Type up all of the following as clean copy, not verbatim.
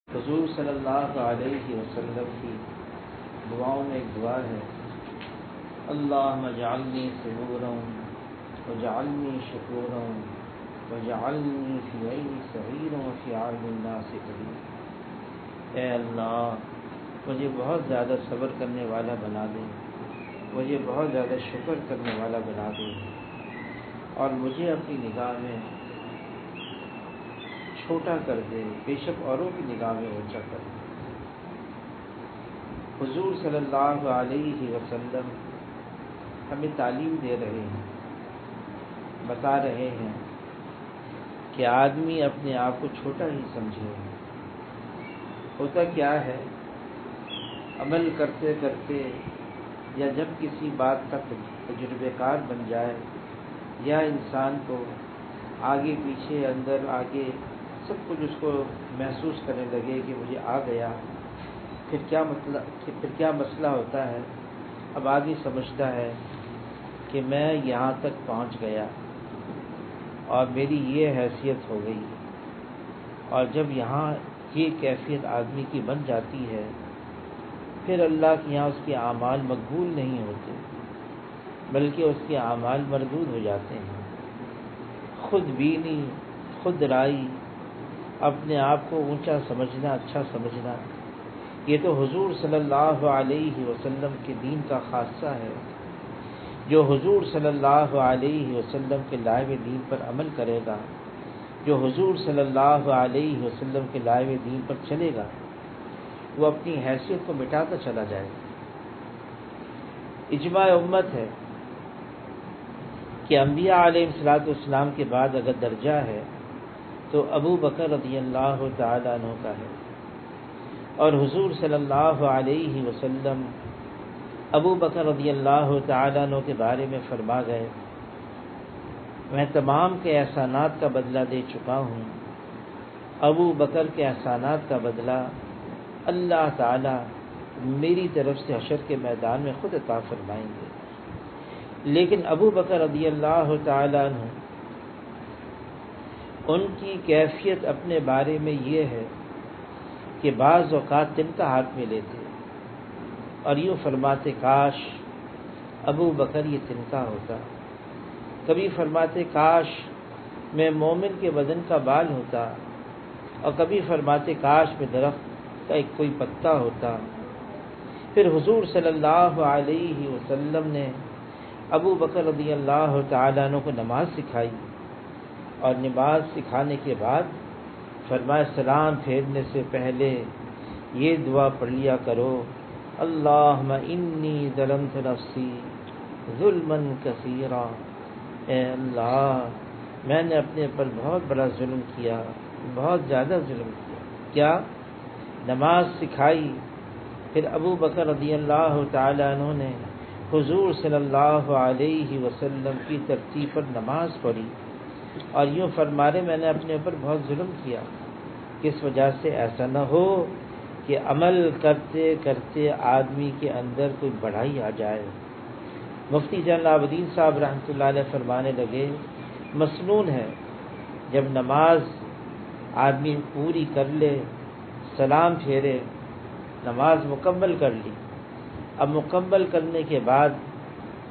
حضور صلی اللہ علیہ وسلم کی دعاؤں میں ایک دعا ہے، اللہم اجعلنی صبورا وجعلنی شکورا وجعلنی فی عین صغیرا وفی عین الناس کبیرا۔ اے اللہ مجھے بہت زیادہ صبر کرنے والا بنا دے، مجھے بہت زیادہ شکر کرنے والا بنا دے، اور مجھے اپنی نگاہ میں چھوٹا کر دے، بے شک اوروں کی نگاہ میں اونچا کر دے۔ حضور صلی اللہ علیہ وسلم ہمیں تعلیم دے رہے ہیں، بتا رہے ہیں کہ آدمی اپنے آپ کو چھوٹا ہی سمجھے۔ ہوتا کیا ہے، عمل کرتے کرتے یا جب کسی بات کا تجربے کار بن جائے یا انسان کو آگے پیچھے اندر آگے سب کچھ اس کو محسوس کرنے لگے کہ مجھے آ گیا، پھر کیا مسئلہ ہوتا ہے۔ اب آدمی سمجھتا ہے کہ میں یہاں تک پہنچ گیا اور میری یہ حیثیت ہو گئی، اور جب یہاں یہ کیفیت آدمی کی بن جاتی ہے، پھر اللہ کے یہاں اس کے اعمال مقبول نہیں ہوتے، بلکہ اس کے اعمال مردود ہو جاتے ہیں۔ خود بینی، خود رائی، اپنے آپ کو اونچا سمجھنا، اچھا سمجھنا، یہ تو حضور صلی اللہ علیہ وسلم کے دین کا خاصہ ہے۔ جو حضور صلی اللہ علیہ وسلم کے لائے ہوئے دین پر عمل کرے گا، جو حضور صلی اللہ علیہ وسلم کے لائے ہوئے دین پر چلے گا، وہ اپنی حیثیت کو مٹاتا چلا جائے گا۔ اجماع امت ہے کہ انبیاء علیہ السلام کے بعد اگر درجہ ہے تو ابو بکر رضی اللہ تعالیٰ عنہ کا ہے، اور حضور صلی اللہ علیہ وسلم ابو بکر رضی اللہ تعالیٰ عنہ کے بارے میں فرما گئے، میں تمام کے احسانات کا بدلہ دے چکا ہوں، ابو بکر کے احسانات کا بدلہ اللہ تعالیٰ میری طرف سے حشر کے میدان میں خود عطا فرمائیں گے۔ لیکن ابو بکر رضی اللہ تعالیٰ عنہ، ان کی کیفیت اپنے بارے میں یہ ہے کہ بعض اوقات تنکا ہاتھ میں لیتے اور یوں فرماتے کاش ابو بکر یہ تنکا ہوتا، کبھی فرماتے کاش میں مومن کے بدن کا بال ہوتا، اور کبھی فرماتے کاش میں درخت کا ایک کوئی پتا ہوتا۔ پھر حضور صلی اللہ علیہ وسلم نے ابو بکر رضی اللہ تعالیٰ عنہ کو نماز سکھائی، اور نماز سکھانے کے بعد فرمایا سلام پھیرنے سے پہلے یہ دعا پڑھ لیا کرو، اللہم انی ظلمت نفسی ظلما کثیرا، اے اللہ میں نے اپنے پر بہت بڑا ظلم کیا، بہت زیادہ ظلم کیا۔ کیا؟ نماز سکھائی۔ پھر ابو بکر رضی اللہ تعالیٰ عنہ نے حضور صلی اللہ علیہ وسلم کی ترتیب پر نماز پڑھی، اور یوں فرما رہے میں نے اپنے اوپر بہت ظلم کیا، کس وجہ سے ایسا نہ ہو کہ عمل کرتے کرتے آدمی کے اندر کوئی بڑائی آ جائے۔ مفتی جلال العابدین صاحب رحمۃ اللہ علیہ فرمانے لگے، مسنون ہے جب نماز آدمی پوری کر لے، سلام پھیرے، نماز مکمل کر لی، اب مکمل کرنے کے بعد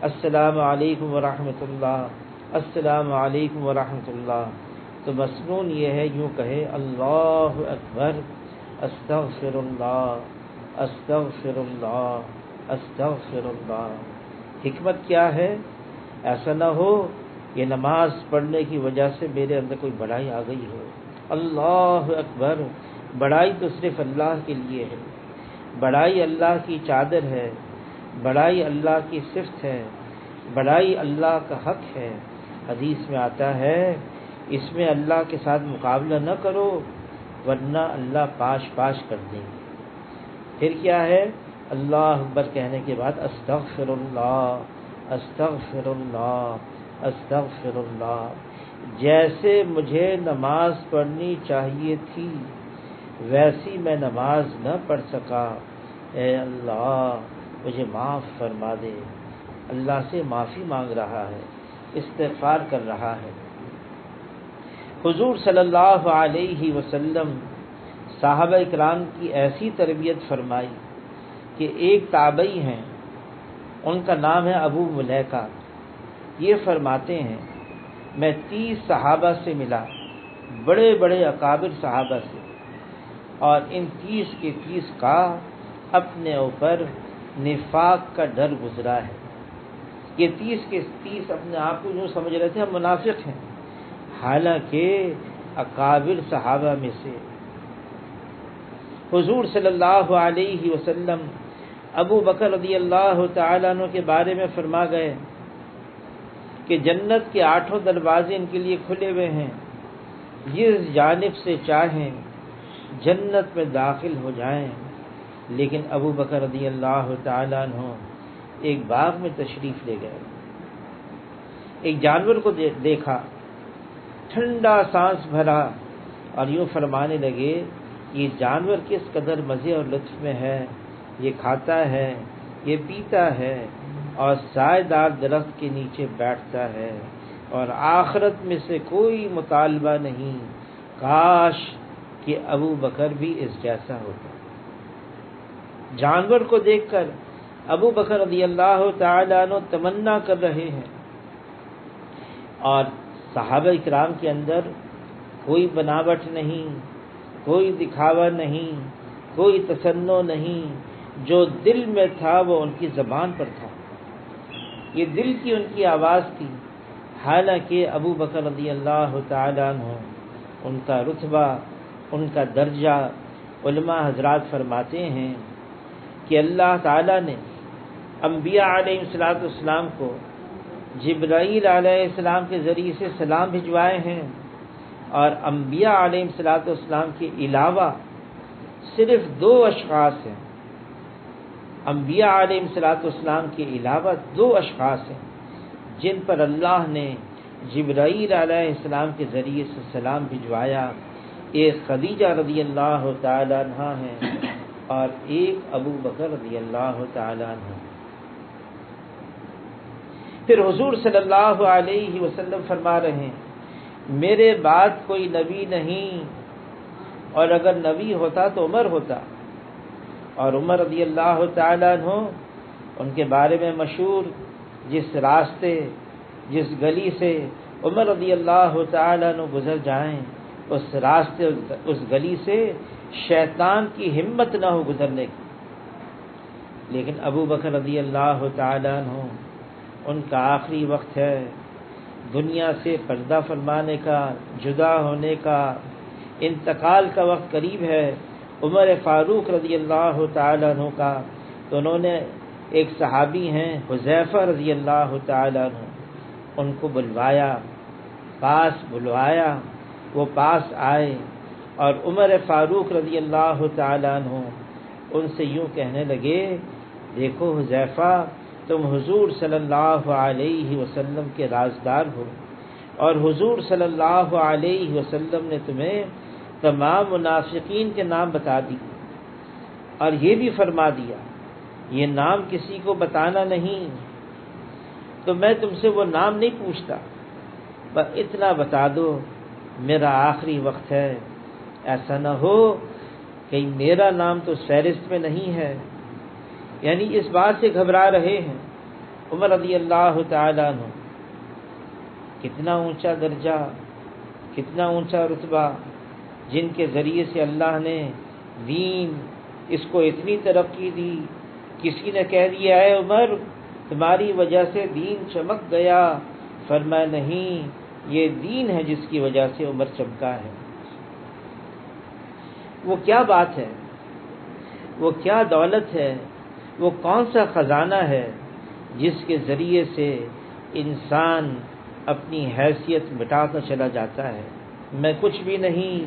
السلام علیکم ورحمۃ اللہ، السلام علیکم ورحمۃ اللہ، تو مسنون یہ ہے یوں کہے اللہ اکبر، استغفر اللہ، استغفر اللہ، استغفر اللہ۔ حکمت کیا ہے؟ ایسا نہ ہو یہ نماز پڑھنے کی وجہ سے میرے اندر کوئی بڑائی آ گئی ہو۔ اللہ اکبر، بڑائی تو صرف اللہ کے لیے ہے، بڑائی اللہ کی چادر ہے، بڑائی اللہ کی صفت ہے، بڑائی اللہ کا حق ہے۔ حدیث میں آتا ہے اس میں اللہ کے ساتھ مقابلہ نہ کرو ورنہ اللہ پاش پاش کر دیں گے۔ پھر کیا ہے؟ اللہ اکبر کہنے کے بعد استغفر اللہ، استغفر اللہ، استغفر اللہ۔ جیسے مجھے نماز پڑھنی چاہیے تھی ویسی میں نماز نہ پڑھ سکا، اے اللہ مجھے معاف فرما دے۔ اللہ سے معافی مانگ رہا ہے، استغفار کر رہا ہے۔ حضور صلی اللہ علیہ وسلم صحابہ کرام کی ایسی تربیت فرمائی کہ ایک تابعی ہیں، ان کا نام ہے ابو ملیکہ، یہ فرماتے ہیں میں 30 صحابہ سے ملا، بڑے بڑے اکابر صحابہ سے، اور ان 30 کے 30 کا اپنے اوپر نفاق کا ڈر گزرا ہے۔ یہ 30 کے 30 اپنے آپ کو یوں سمجھ رہے تھے ہم منافق ہیں، حالانکہ اکابر صحابہ میں سے حضور صلی اللہ علیہ وسلم ابو بکر رضی اللہ تعالیٰ عنہ کے بارے میں فرما گئے کہ جنت کے 8 دروازے ان کے لیے کھلے ہوئے ہیں، جس جانب سے چاہیں جنت میں داخل ہو جائیں۔ لیکن ابو بکر رضی اللہ تعالیٰ عنہ ایک باغ میں تشریف لے گئے، ایک جانور کو دیکھا، ٹھنڈا سانس بھرا اور یوں فرمانے لگے یہ جانور کس قدر مزے اور لطف میں ہے، یہ کھاتا ہے، یہ پیتا ہے اور سائے دار درخت کے نیچے بیٹھتا ہے، اور آخرت میں سے کوئی مطالبہ نہیں، کاش کہ ابو بکر بھی اس جیسا ہوتا۔ جانور کو دیکھ کر ابو بکر رضی اللہ تعالیٰ عنہ تمنا کر رہے ہیں، اور صحابہ کرام کے اندر کوئی بناوٹ نہیں، کوئی دکھاوا نہیں، کوئی تصنع نہیں، جو دل میں تھا وہ ان کی زبان پر تھا، یہ دل کی ان کی آواز تھی۔ حالانکہ ابو بکر رضی اللہ تعالیٰ عنہ، ان کا رتبہ، ان کا درجہ، علماء حضرات فرماتے ہیں کہ اللہ تعالیٰ نے انبیاء علیہ السلام کو جبرائیل علیہ السلام کے ذریعے سے سلام بھجوائے ہیں، اور انبیاء علیہ السلام کے علاوہ صرف 2 اشخاص ہیں، انبیاء علیہ السلام کے علاوہ 2 اشخاص ہیں جن پر اللہ نے جبرائیل علیہ السلام کے ذریعے سے سلام بھجوایا۔ ایک خدیجہ رضی اللہ تعالی عنہا ہیں اور ایک ابو بکر رضی اللہ تعالی عنہ۔ پھر حضور صلی اللہ علیہ وسلم فرما رہے ہیں میرے بعد کوئی نبی نہیں، اور اگر نبی ہوتا تو عمر ہوتا، اور عمر رضی اللہ تعالیٰ عنہ ان کے بارے میں مشہور، جس راستے، جس گلی سے عمر رضی اللہ تعالیٰ عنہ گزر جائیں، اس راستے، اس گلی سے شیطان کی ہمت نہ ہو گزرنے کی۔ لیکن ابو بکر رضی اللہ تعالیٰ عنہ، ان کا آخری وقت ہے، دنیا سے پردہ فرمانے کا، جدا ہونے کا، انتقال کا وقت قریب ہے۔ عمر فاروق رضی اللہ تعالیٰ عنہ کا، تو انہوں نے ایک صحابی ہیں حذیفہ رضی اللہ تعالیٰ عنہ، ان کو بلوایا، پاس بلوایا، وہ پاس آئے، اور عمر فاروق رضی اللہ تعالیٰ عنہ ان سے یوں کہنے لگے دیکھو حذیفہ، تم حضور صلی اللہ علیہ وسلم کے رازدار ہو، اور حضور صلی اللہ علیہ وسلم نے تمہیں تمام منافقین کے نام بتا دی، اور یہ بھی فرما دیا یہ نام کسی کو بتانا نہیں، تو میں تم سے وہ نام نہیں پوچھتا، بس اتنا بتا دو میرا آخری وقت ہے، ایسا نہ ہو کہ میرا نام تو فہرست میں نہیں ہے۔ یعنی اس بات سے گھبرا رہے ہیں۔ عمر رضی اللہ تعالیٰ عنہ، کتنا اونچا درجہ، کتنا اونچا رتبہ، جن کے ذریعے سے اللہ نے دین اس کو اتنی ترقی دی۔ کسی نے کہہ دیا ہے عمر تمہاری وجہ سے دین چمک گیا، فرمایا نہیں، یہ دین ہے جس کی وجہ سے عمر چمکا ہے۔ وہ کیا بات ہے، وہ کیا دولت ہے، وہ کون سا خزانہ ہے جس کے ذریعے سے انسان اپنی حیثیت مٹاتا چلا جاتا ہے۔ میں کچھ بھی نہیں،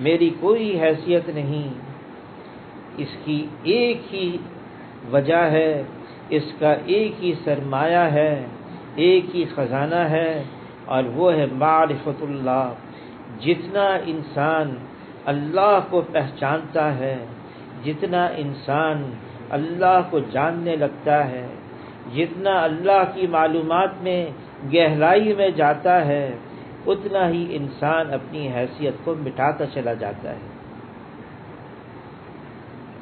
میری کوئی حیثیت نہیں، اس کی ایک ہی وجہ ہے، اس کا ایک ہی سرمایہ ہے، ایک ہی خزانہ ہے، اور وہ ہے معرفت اللہ۔ جتنا انسان اللہ کو پہچانتا ہے، جتنا انسان اللہ کو جاننے لگتا ہے، جتنا اللہ کی معلومات میں گہرائی میں جاتا ہے، اتنا ہی انسان اپنی حیثیت کو مٹاتا چلا جاتا ہے۔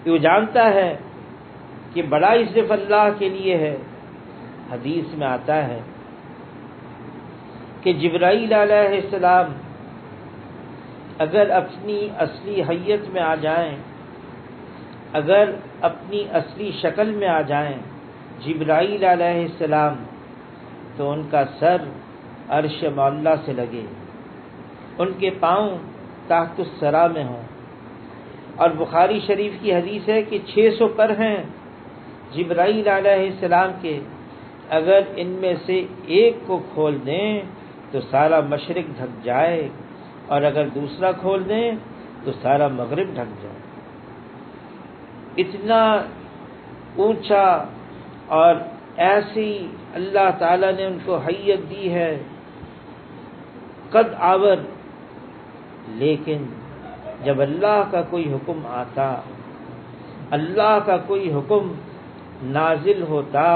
کہ وہ جانتا ہے کہ بڑائی صرف اللہ کے لیے ہے۔ حدیث میں آتا ہے کہ جبرائیل علیہ السلام اگر اپنی اصلی حیت میں آ جائیں، اگر اپنی اصلی شکل میں آ جائیں جبرائیل علیہ السلام، تو ان کا سر عرش معلیٰ سے لگے، ان کے پاؤں تحت الثری میں ہوں۔ اور بخاری شریف کی حدیث ہے کہ 600 پر ہیں جبرائیل علیہ السلام کے، اگر ان میں سے ایک کو کھول دیں تو سارا مشرق ڈھک جائے، اور اگر دوسرا کھول دیں تو سارا مغرب ڈھک جائے۔ اتنا اونچا اور ایسی اللہ تعالیٰ نے ان کو حیت دی ہے، قد آور۔ لیکن جب اللہ کا کوئی حکم آتا، اللہ کا کوئی حکم نازل ہوتا،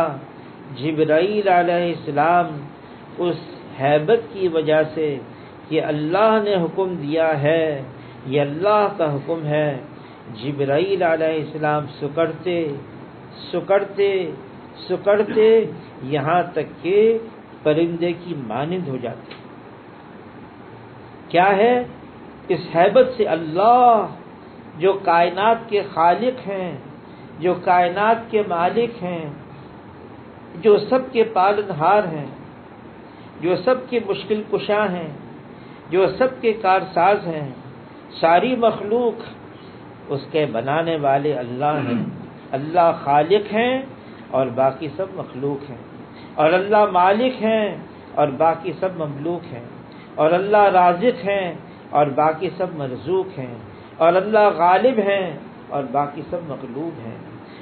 جبرائیل علیہ السلام اس ہیبت کی وجہ سے کہ اللہ نے حکم دیا ہے، یہ اللہ کا حکم ہے، جبرائیل علیہ السلام سکڑتے سکڑتے سکڑتے یہاں تک کہ پرندے کی مانند ہو جاتے۔ کیا ہے؟ اس ہیبت سے اللہ جو کائنات کے خالق ہیں، جو کائنات کے مالک ہیں، جو سب کے پالنہار ہیں، جو سب کے مشکل کشا ہیں، جو سب کے کارساز ہیں، ساری مخلوق اس کے بنانے والے اللہ ہیں۔ اللہ خالق ہیں اور باقی سب مخلوق ہیں، اور اللہ مالک ہیں اور باقی سب مملوک ہیں، اور اللہ رازق ہیں اور باقی سب مرزوق ہیں، اور اللہ غالب ہیں اور باقی سب مغلوب ہیں،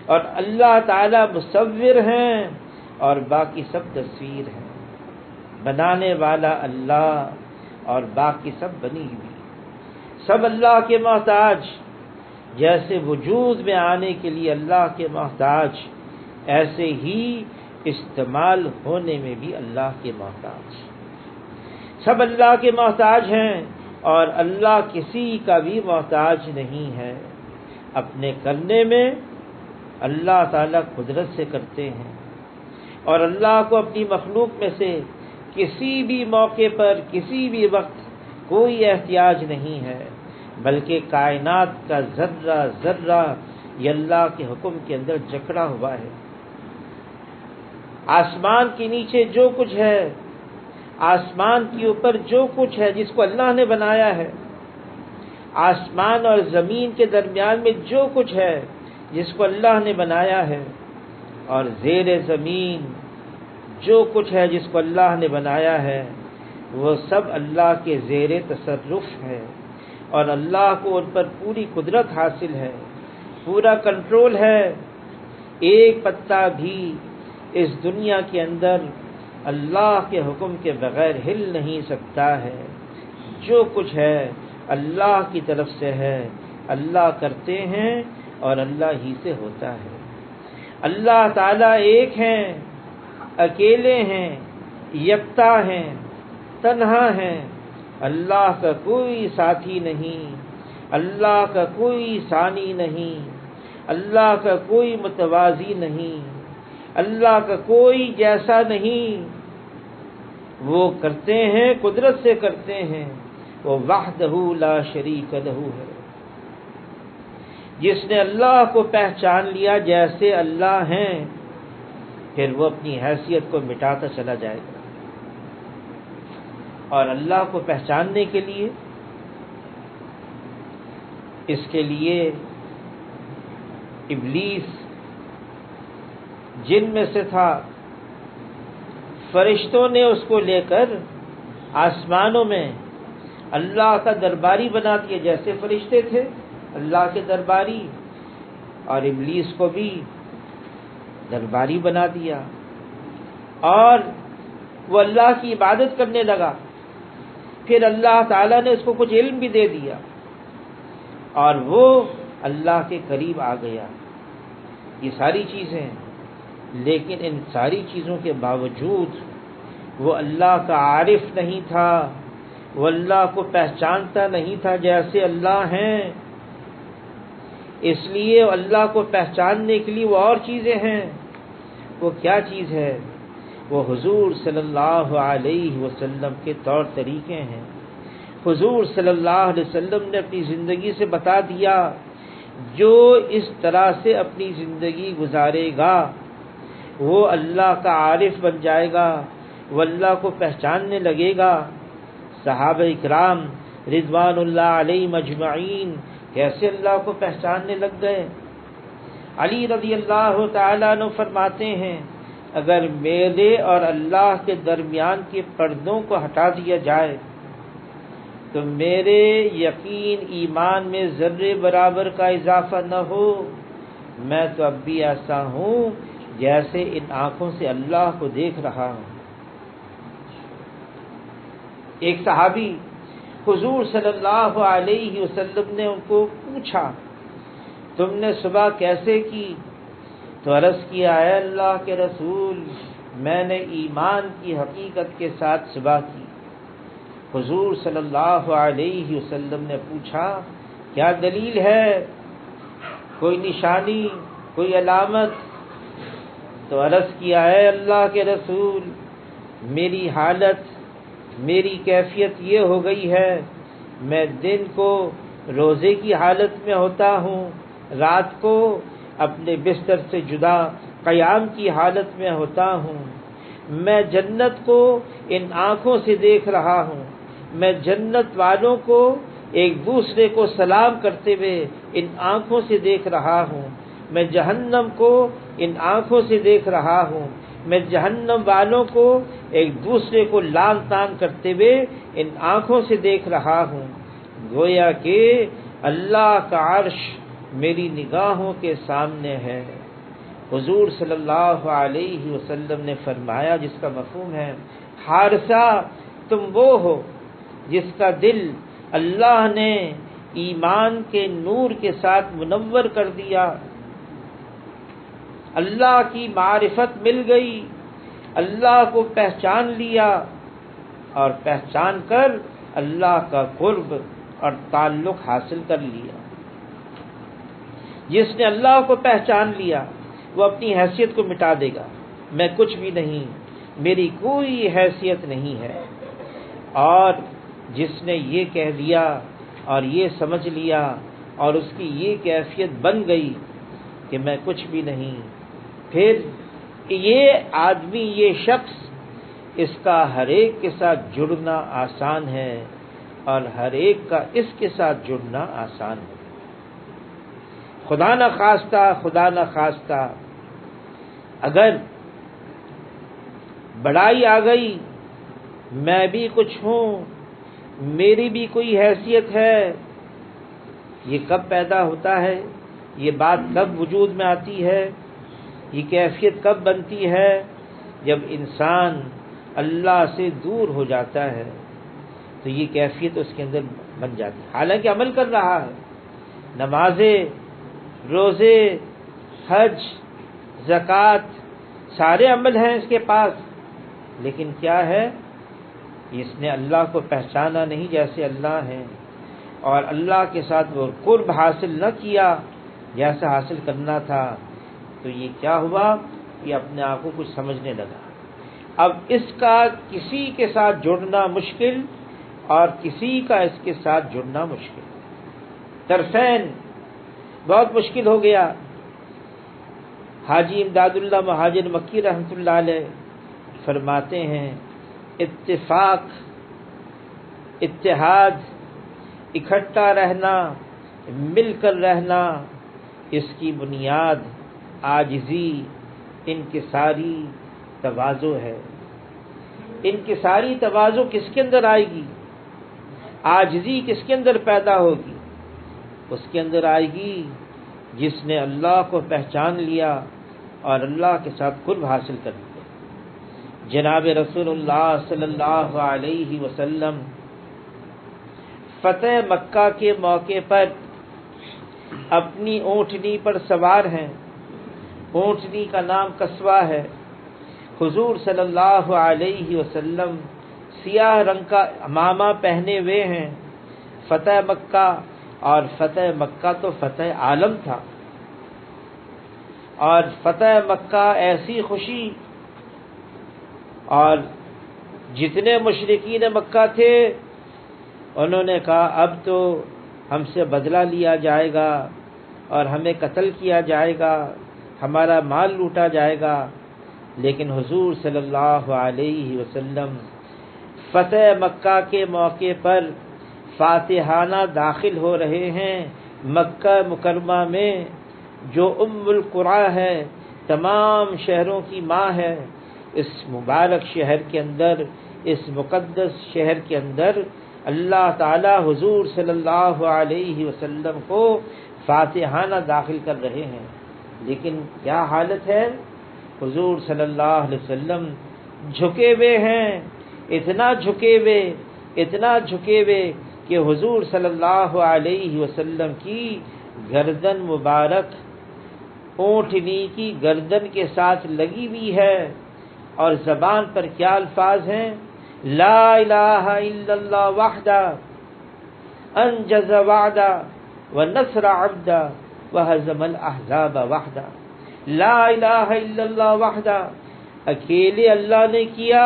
اور اللہ تعالی مصور ہیں اور باقی سب تصویر ہیں۔ بنانے والا اللہ اور باقی سب بنی ہوئی، سب اللہ کے محتاج۔ جیسے وجود میں آنے کے لیے اللہ کے محتاج، ایسے ہی استعمال ہونے میں بھی اللہ کے محتاج۔ سب اللہ کے محتاج ہیں اور اللہ کسی کا بھی محتاج نہیں ہے۔ اپنے کرنے میں اللہ تعالیٰ قدرت سے کرتے ہیں، اور اللہ کو اپنی مخلوق میں سے کسی بھی موقع پر کسی بھی وقت کوئی احتیاج نہیں ہے، بلکہ کائنات کا ذرہ ذرہ یہ اللہ کے حکم کے اندر جکڑا ہوا ہے۔ آسمان کے نیچے جو کچھ ہے، آسمان کے اوپر جو کچھ ہے جس کو اللہ نے بنایا ہے، آسمان اور زمین کے درمیان میں جو کچھ ہے جس کو اللہ نے بنایا ہے، اور زیر زمین جو کچھ ہے جس کو اللہ نے بنایا ہے، وہ سب اللہ کے زیر تصرف ہے، اور اللہ کو ان پر پوری قدرت حاصل ہے، پورا کنٹرول ہے۔ ایک پتا بھی اس دنیا کے اندر اللہ کے حکم کے بغیر ہل نہیں سکتا ہے۔ جو کچھ ہے اللہ کی طرف سے ہے، اللہ کرتے ہیں اور اللہ ہی سے ہوتا ہے۔ اللہ تعالیٰ ایک ہیں، اکیلے ہیں، یکتا ہیں، تنہا ہیں۔ اللہ کا کوئی ساتھی نہیں، اللہ کا کوئی ثانی نہیں، اللہ کا کوئی متوازی نہیں، اللہ کا کوئی جیسا نہیں۔ وہ کرتے ہیں، قدرت سے کرتے ہیں، وہ وحدہ لا شریک لہ ہے۔ جس نے اللہ کو پہچان لیا جیسے اللہ ہیں، پھر وہ اپنی حیثیت کو مٹاتا چلا جائے گا۔ اور اللہ کو پہچاننے کے لیے، اس کے لیے ابلیس جن میں سے تھا، فرشتوں نے اس کو لے کر آسمانوں میں اللہ کا درباری بنا دیا۔ جیسے فرشتے تھے اللہ کے درباری، اور ابلیس کو بھی درباری بنا دیا، اور وہ اللہ کی عبادت کرنے لگا۔ پھر اللہ تعالیٰ نے اس کو کچھ علم بھی دے دیا، اور وہ اللہ کے قریب آ گیا۔ یہ ساری چیزیں، لیکن ان ساری چیزوں کے باوجود وہ اللہ کا عارف نہیں تھا، وہ اللہ کو پہچانتا نہیں تھا جیسے اللہ ہیں۔ اس لیے اللہ کو پہچاننے کے لیے وہ اور چیزیں ہیں. وہ کیا چیز ہے؟ وہ حضور صلی اللہ علیہ وسلم کے طور طریقے ہیں. حضور صلی اللہ علیہ وسلم نے اپنی زندگی سے بتا دیا جو اس طرح سے اپنی زندگی گزارے گا وہ اللہ کا عارف بن جائے گا، وہ اللہ کو پہچاننے لگے گا. صحابہ اکرام رضوان اللہ علیہم اجمعین کیسے اللہ کو پہچاننے لگ گئے. علی رضی اللہ تعالیٰ عنہ فرماتے ہیں اگر میرے اور اللہ کے درمیان کے پردوں کو ہٹا دیا جائے تو میرے یقین ایمان میں ذرے برابر کا اضافہ نہ ہو. میں تو اب بھی ایسا ہوں جیسے ان آنکھوں سے اللہ کو دیکھ رہا ہوں. ایک صحابی حضور صلی اللہ علیہ وسلم نے ان کو پوچھا تم نے صبح کیسے کی؟ تو عرض کیا اے اللہ کے رسول میں نے ایمان کی حقیقت کے ساتھ صبح کی. حضور صلی اللہ علیہ وسلم نے پوچھا کیا دلیل ہے، کوئی نشانی، کوئی علامت؟ تو عرض کیا اے اللہ کے رسول میری حالت، میری کیفیت یہ ہو گئی ہے میں دن کو روزے کی حالت میں ہوتا ہوں، رات کو اپنے بستر سے جدا قیام کی حالت میں ہوتا ہوں. میں جنت کو ان آنکھوں سے دیکھ رہا ہوں، میں جنت والوں کو ایک دوسرے کو سلام کرتے ہوئے ان آنکھوں سے دیکھ رہا ہوں، میں جہنم کو ان آنکھوں سے دیکھ رہا ہوں، میں جہنم والوں کو ایک دوسرے کو لعن طعن کرتے ہوئے ان آنکھوں سے دیکھ رہا ہوں. گویا کہ اللہ کا عرش میری نگاہوں کے سامنے ہے. حضور صلی اللہ علیہ وسلم نے فرمایا جس کا مفہوم ہے حارثہ تم وہ ہو جس کا دل اللہ نے ایمان کے نور کے ساتھ منور کر دیا، اللہ کی معرفت مل گئی، اللہ کو پہچان لیا اور پہچان کر اللہ کا قرب اور تعلق حاصل کر لیا. جس نے اللہ کو پہچان لیا وہ اپنی حیثیت کو مٹا دے گا. میں کچھ بھی نہیں، میری کوئی حیثیت نہیں ہے. اور جس نے یہ کہہ دیا اور یہ سمجھ لیا اور اس کی یہ کیفیت بن گئی کہ میں کچھ بھی نہیں، پھر یہ آدمی، یہ شخص، اس کا ہر ایک کے ساتھ جڑنا آسان ہے اور ہر ایک کا اس کے ساتھ جڑنا آسان ہے. خدا نہ خواستہ اگر بڑائی آ گئی، میں بھی کچھ ہوں، میری بھی کوئی حیثیت ہے، یہ کب پیدا ہوتا ہے؟ یہ بات کب وجود میں آتی ہے؟ یہ کیفیت کب بنتی ہے؟ جب انسان اللہ سے دور ہو جاتا ہے تو یہ کیفیت اس کے اندر بن جاتی ہے. حالانکہ عمل کر رہا ہے، نمازیں، روزے، حج، زکوٰۃ، سارے عمل ہیں اس کے پاس، لیکن کیا ہے؟ اس نے اللہ کو پہچانا نہیں جیسے اللہ ہے، اور اللہ کے ساتھ وہ قرب حاصل نہ کیا جیسا حاصل کرنا تھا. تو یہ کیا ہوا؟ یہ اپنے آپ کو کچھ سمجھنے لگا. اب اس کا کسی کے ساتھ جڑنا مشکل اور کسی کا اس کے ساتھ جڑنا مشکل، طرفین بہت مشکل ہو گیا. حاجی امداد اللہ مہاجر مکی رحمۃ اللہ علیہ فرماتے ہیں اتفاق، اتحاد، اکٹھا رہنا، مل کر رہنا، اس کی بنیاد عاجزی، انکساری، تواضع ہے. انکساری تواضع کس کے اندر آئے گی؟ عاجزی کس کے اندر پیدا ہوگی؟ اس کے اندر آئے گی جس نے اللہ کو پہچان لیا اور اللہ کے ساتھ قرب حاصل کر لیا. جناب رسول اللہ صلی اللہ علیہ وسلم فتح مکہ کے موقع پر اپنی اونٹنی پر سوار ہیں. اونٹنی کا نام قصوہ ہے. حضور صلی اللہ علیہ وسلم سیاہ رنگ کا عمامہ پہنے ہوئے ہیں. فتح مکہ اور فتح مکہ تو فتح عالم تھا، اور فتح مکہ ایسی خوشی، اور جتنے مشرکین مکہ تھے انہوں نے کہا اب تو ہم سے بدلہ لیا جائے گا اور ہمیں قتل کیا جائے گا، ہمارا مال لوٹا جائے گا، لیکن حضور صلی اللہ علیہ وسلم فتح مکہ کے موقع پر فاتحانہ داخل ہو رہے ہیں مکہ مکرمہ میں، جو ام القریٰ ہے، تمام شہروں کی ماں ہے۔ اس مبارک شہر کے اندر، اس مقدس شہر کے اندر اللہ تعالی حضور صلی اللہ علیہ وسلم کو فاتحانہ داخل کر رہے ہیں، لیکن کیا حالت ہے؟ حضور صلی اللہ علیہ وسلم جھکے ہوئے ہیں، اتنا جھکے ہوئے کہ حضور صلی اللہ علیہ وسلم کی گردن مبارک اونٹنی کی گردن کے ساتھ لگی ہوئی ہے، اور زبان پر کیا الفاظ ہیں؟ لا الہ الا اللہ وحدہ انجز وعدہ ونصر عبدہ وہزم الاحزاب وحدہ۔ لا الہ الا اللہ وحدہ، اکیلے اللہ نے کیا،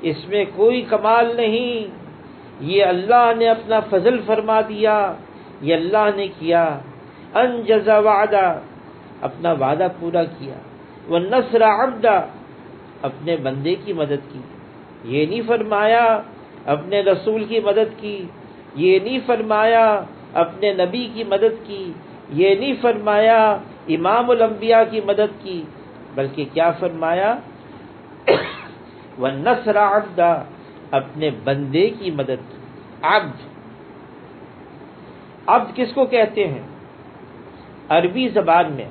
اس میں کوئی کمال نہیں، یہ اللہ نے اپنا فضل فرما دیا، یہ اللہ نے کیا۔ انجز وعدہ، اپنا وعدہ پورا کیا۔ ونصر عبدہ، اپنے بندے کی مدد کی۔ یہ نہیں فرمایا اپنے رسول کی مدد کی، یہ نہیں فرمایا اپنے نبی کی مدد کی، یہ نہیں فرمایا امام الانبیاء کی مدد کی، بلکہ کیا فرمایا؟ وَالنَّصْرَ عَبْدًا، اپنے بندے کی مدد کی۔ عبد کس کو کہتے ہیں؟ عربی زبان میں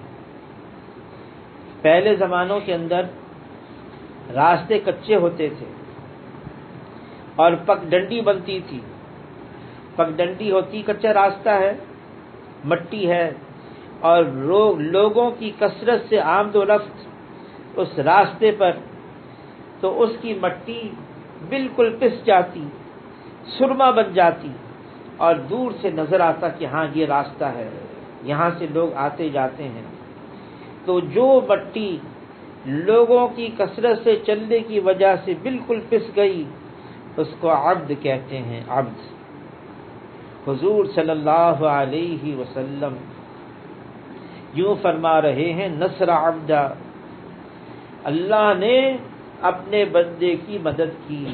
پہلے زمانوں کے اندر راستے کچے ہوتے تھے اور پگ ڈنڈی بنتی تھی۔ پگ ڈنڈی ہوتی، کچا راستہ ہے، مٹی ہے، اور لوگوں کی کثرت سے آمد و رفت اس راستے پر، تو اس کی مٹی بالکل پس جاتی، سرما بن جاتی، اور دور سے نظر آتا کہ ہاں یہ راستہ ہے، یہاں سے لوگ آتے جاتے ہیں۔ تو جو مٹی لوگوں کی کثرت سے چلنے کی وجہ سے بالکل پس گئی، اس کو عبد کہتے ہیں، عبد۔ حضور صلی اللہ علیہ وسلم یوں فرما رہے ہیں، نصر عبدہ، اللہ نے اپنے بندے کی مدد کی۔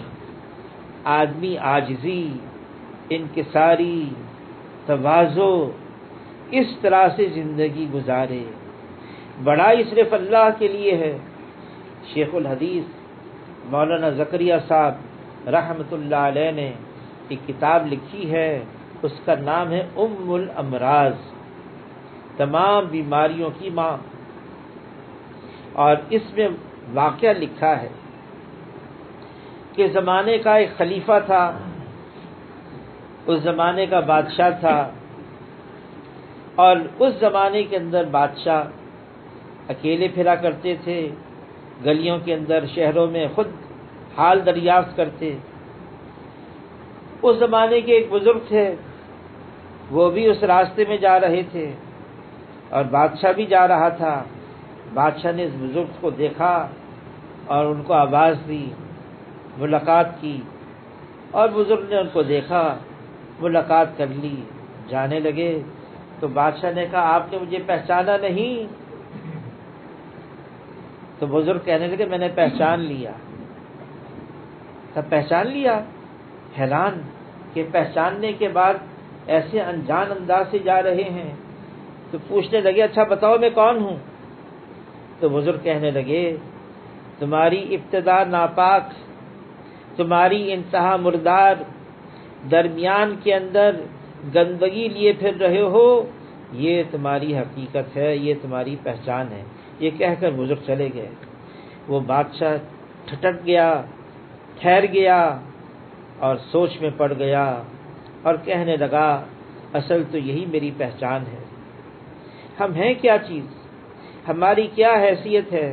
آدمی عاجزی، انکساری، تواضع، اس طرح سے زندگی گزارے۔ بڑائی صرف اللہ کے لیے ہے۔ شیخ الحدیث مولانا زکریا صاحب رحمۃ اللہ علیہ نے ایک کتاب لکھی ہے، اس کا نام ہے ام الامراض، تمام بیماریوں کی ماں، اور اس میں واقعہ لکھا ہے کہ زمانے کا ایک خلیفہ تھا، اس زمانے کا بادشاہ تھا، اور اس زمانے کے اندر بادشاہ اکیلے پھرا کرتے تھے، گلیوں کے اندر، شہروں میں خود حال دریافت کرتے۔ اس زمانے کے ایک بزرگ تھے، وہ بھی اس راستے میں جا رہے تھے اور بادشاہ بھی جا رہا تھا۔ بادشاہ نے اس بزرگ کو دیکھا اور ان کو آواز دی، ملاقات کی، اور بزرگ نے ان کو دیکھا، ملاقات کر لی، جانے لگے۔ تو بادشاہ نے کہا آپ نے مجھے پہچانا نہیں؟ تو بزرگ کہنے لگے میں نے پہچان لیا۔ تب پہچان لیا؟ حیران کہ پہچاننے کے بعد ایسے انجان انداز سے جا رہے ہیں۔ تو پوچھنے لگے اچھا بتاؤ میں کون ہوں؟ تو بزرگ کہنے لگے تمہاری ابتدا ناپاک، تمہاری انتہا مردار، درمیان کے اندر گندگی لیے پھر رہے ہو، یہ تمہاری حقیقت ہے، یہ تمہاری پہچان ہے۔ یہ کہہ کر بزرگ چلے گئے۔ وہ بادشاہ ٹھٹک گیا، ٹھہر گیا اور سوچ میں پڑ گیا اور کہنے لگا اصل تو یہی میری پہچان ہے۔ ہم ہیں کیا چیز؟ ہماری کیا حیثیت ہے؟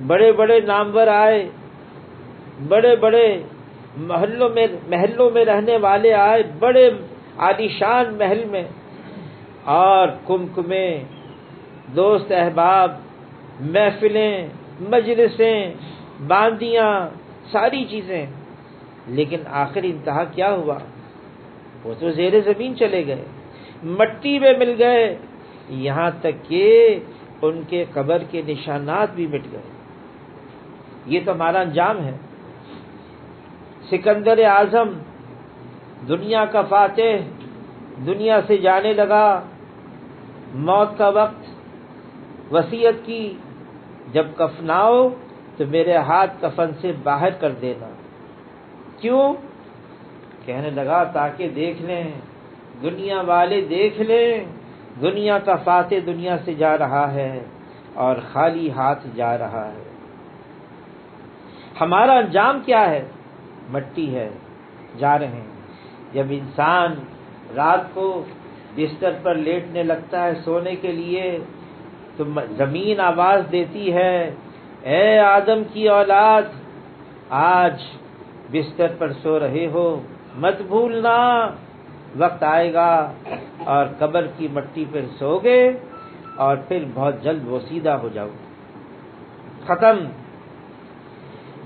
بڑے بڑے نامور آئے، بڑے بڑے محلوں میں رہنے والے آئے، بڑے عالیشان محل میں، اور کمکمے، دوست احباب، محفلیں، مجلسیں، باندیاں، ساری چیزیں، لیکن آخر انتہا کیا ہوا؟ وہ تو زیر زمین چلے گئے، مٹی میں مل گئے، یہاں تک کہ ان کے قبر کے نشانات بھی مٹ گئے۔ یہ تو ہمارا انجام ہے۔ سکندر اعظم دنیا کا فاتح دنیا سے جانے لگا، موت کا وقت، وصیت کی جب کفناؤ تو میرے ہاتھ کفن سے باہر کر دینا۔ کیوں؟ کہنے لگا تاکہ دیکھ لیں، دنیا والے دیکھ لیں، دنیا کا فاتح دنیا سے جا رہا ہے اور خالی ہاتھ جا رہا ہے۔ ہمارا انجام کیا ہے؟ مٹی ہے، جا رہے ہیں۔ جب انسان رات کو بستر پر لیٹنے لگتا ہے سونے کے لیے تو زمین آواز دیتی ہے، اے آدم کی اولاد، آج بستر پر سو رہے ہو، مت بھولنا وقت آئے گا اور قبر کی مٹی پر سو گے اور پھر بہت جلد وہ سیدھا ہو جاؤ۔ ختم۔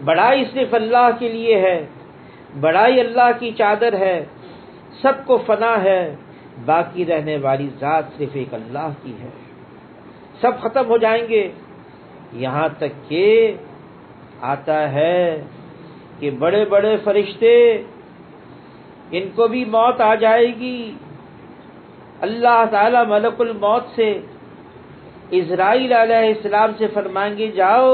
بڑائی صرف اللہ کے لیے ہے، بڑائی اللہ کی چادر ہے، سب کو فنا ہے، باقی رہنے والی ذات صرف ایک اللہ کی ہے۔ سب ختم ہو جائیں گے، یہاں تک کہ آتا ہے کہ بڑے بڑے فرشتے، ان کو بھی موت آ جائے گی۔ اللہ تعالی ملک الموت سے، اسرائیل علیہ السلام سے فرمائیں گے جاؤ،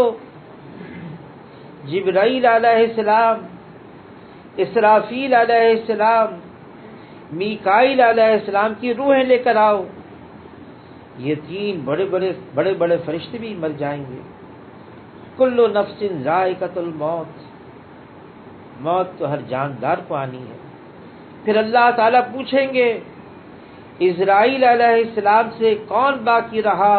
جبرائیل علیہ السلام، اسرافیل علیہ السلام، میکائیل علیہ السلام کی روحیں لے کر آؤ۔ یہ تین بڑے بڑے فرشتے بھی مر جائیں گے۔ کل نفس ذائقۃ الموت، موت تو ہر جاندار کو آنی ہے۔ پھر اللہ تعالیٰ پوچھیں گے اسرائیل علیہ السلام سے کون باقی رہا؟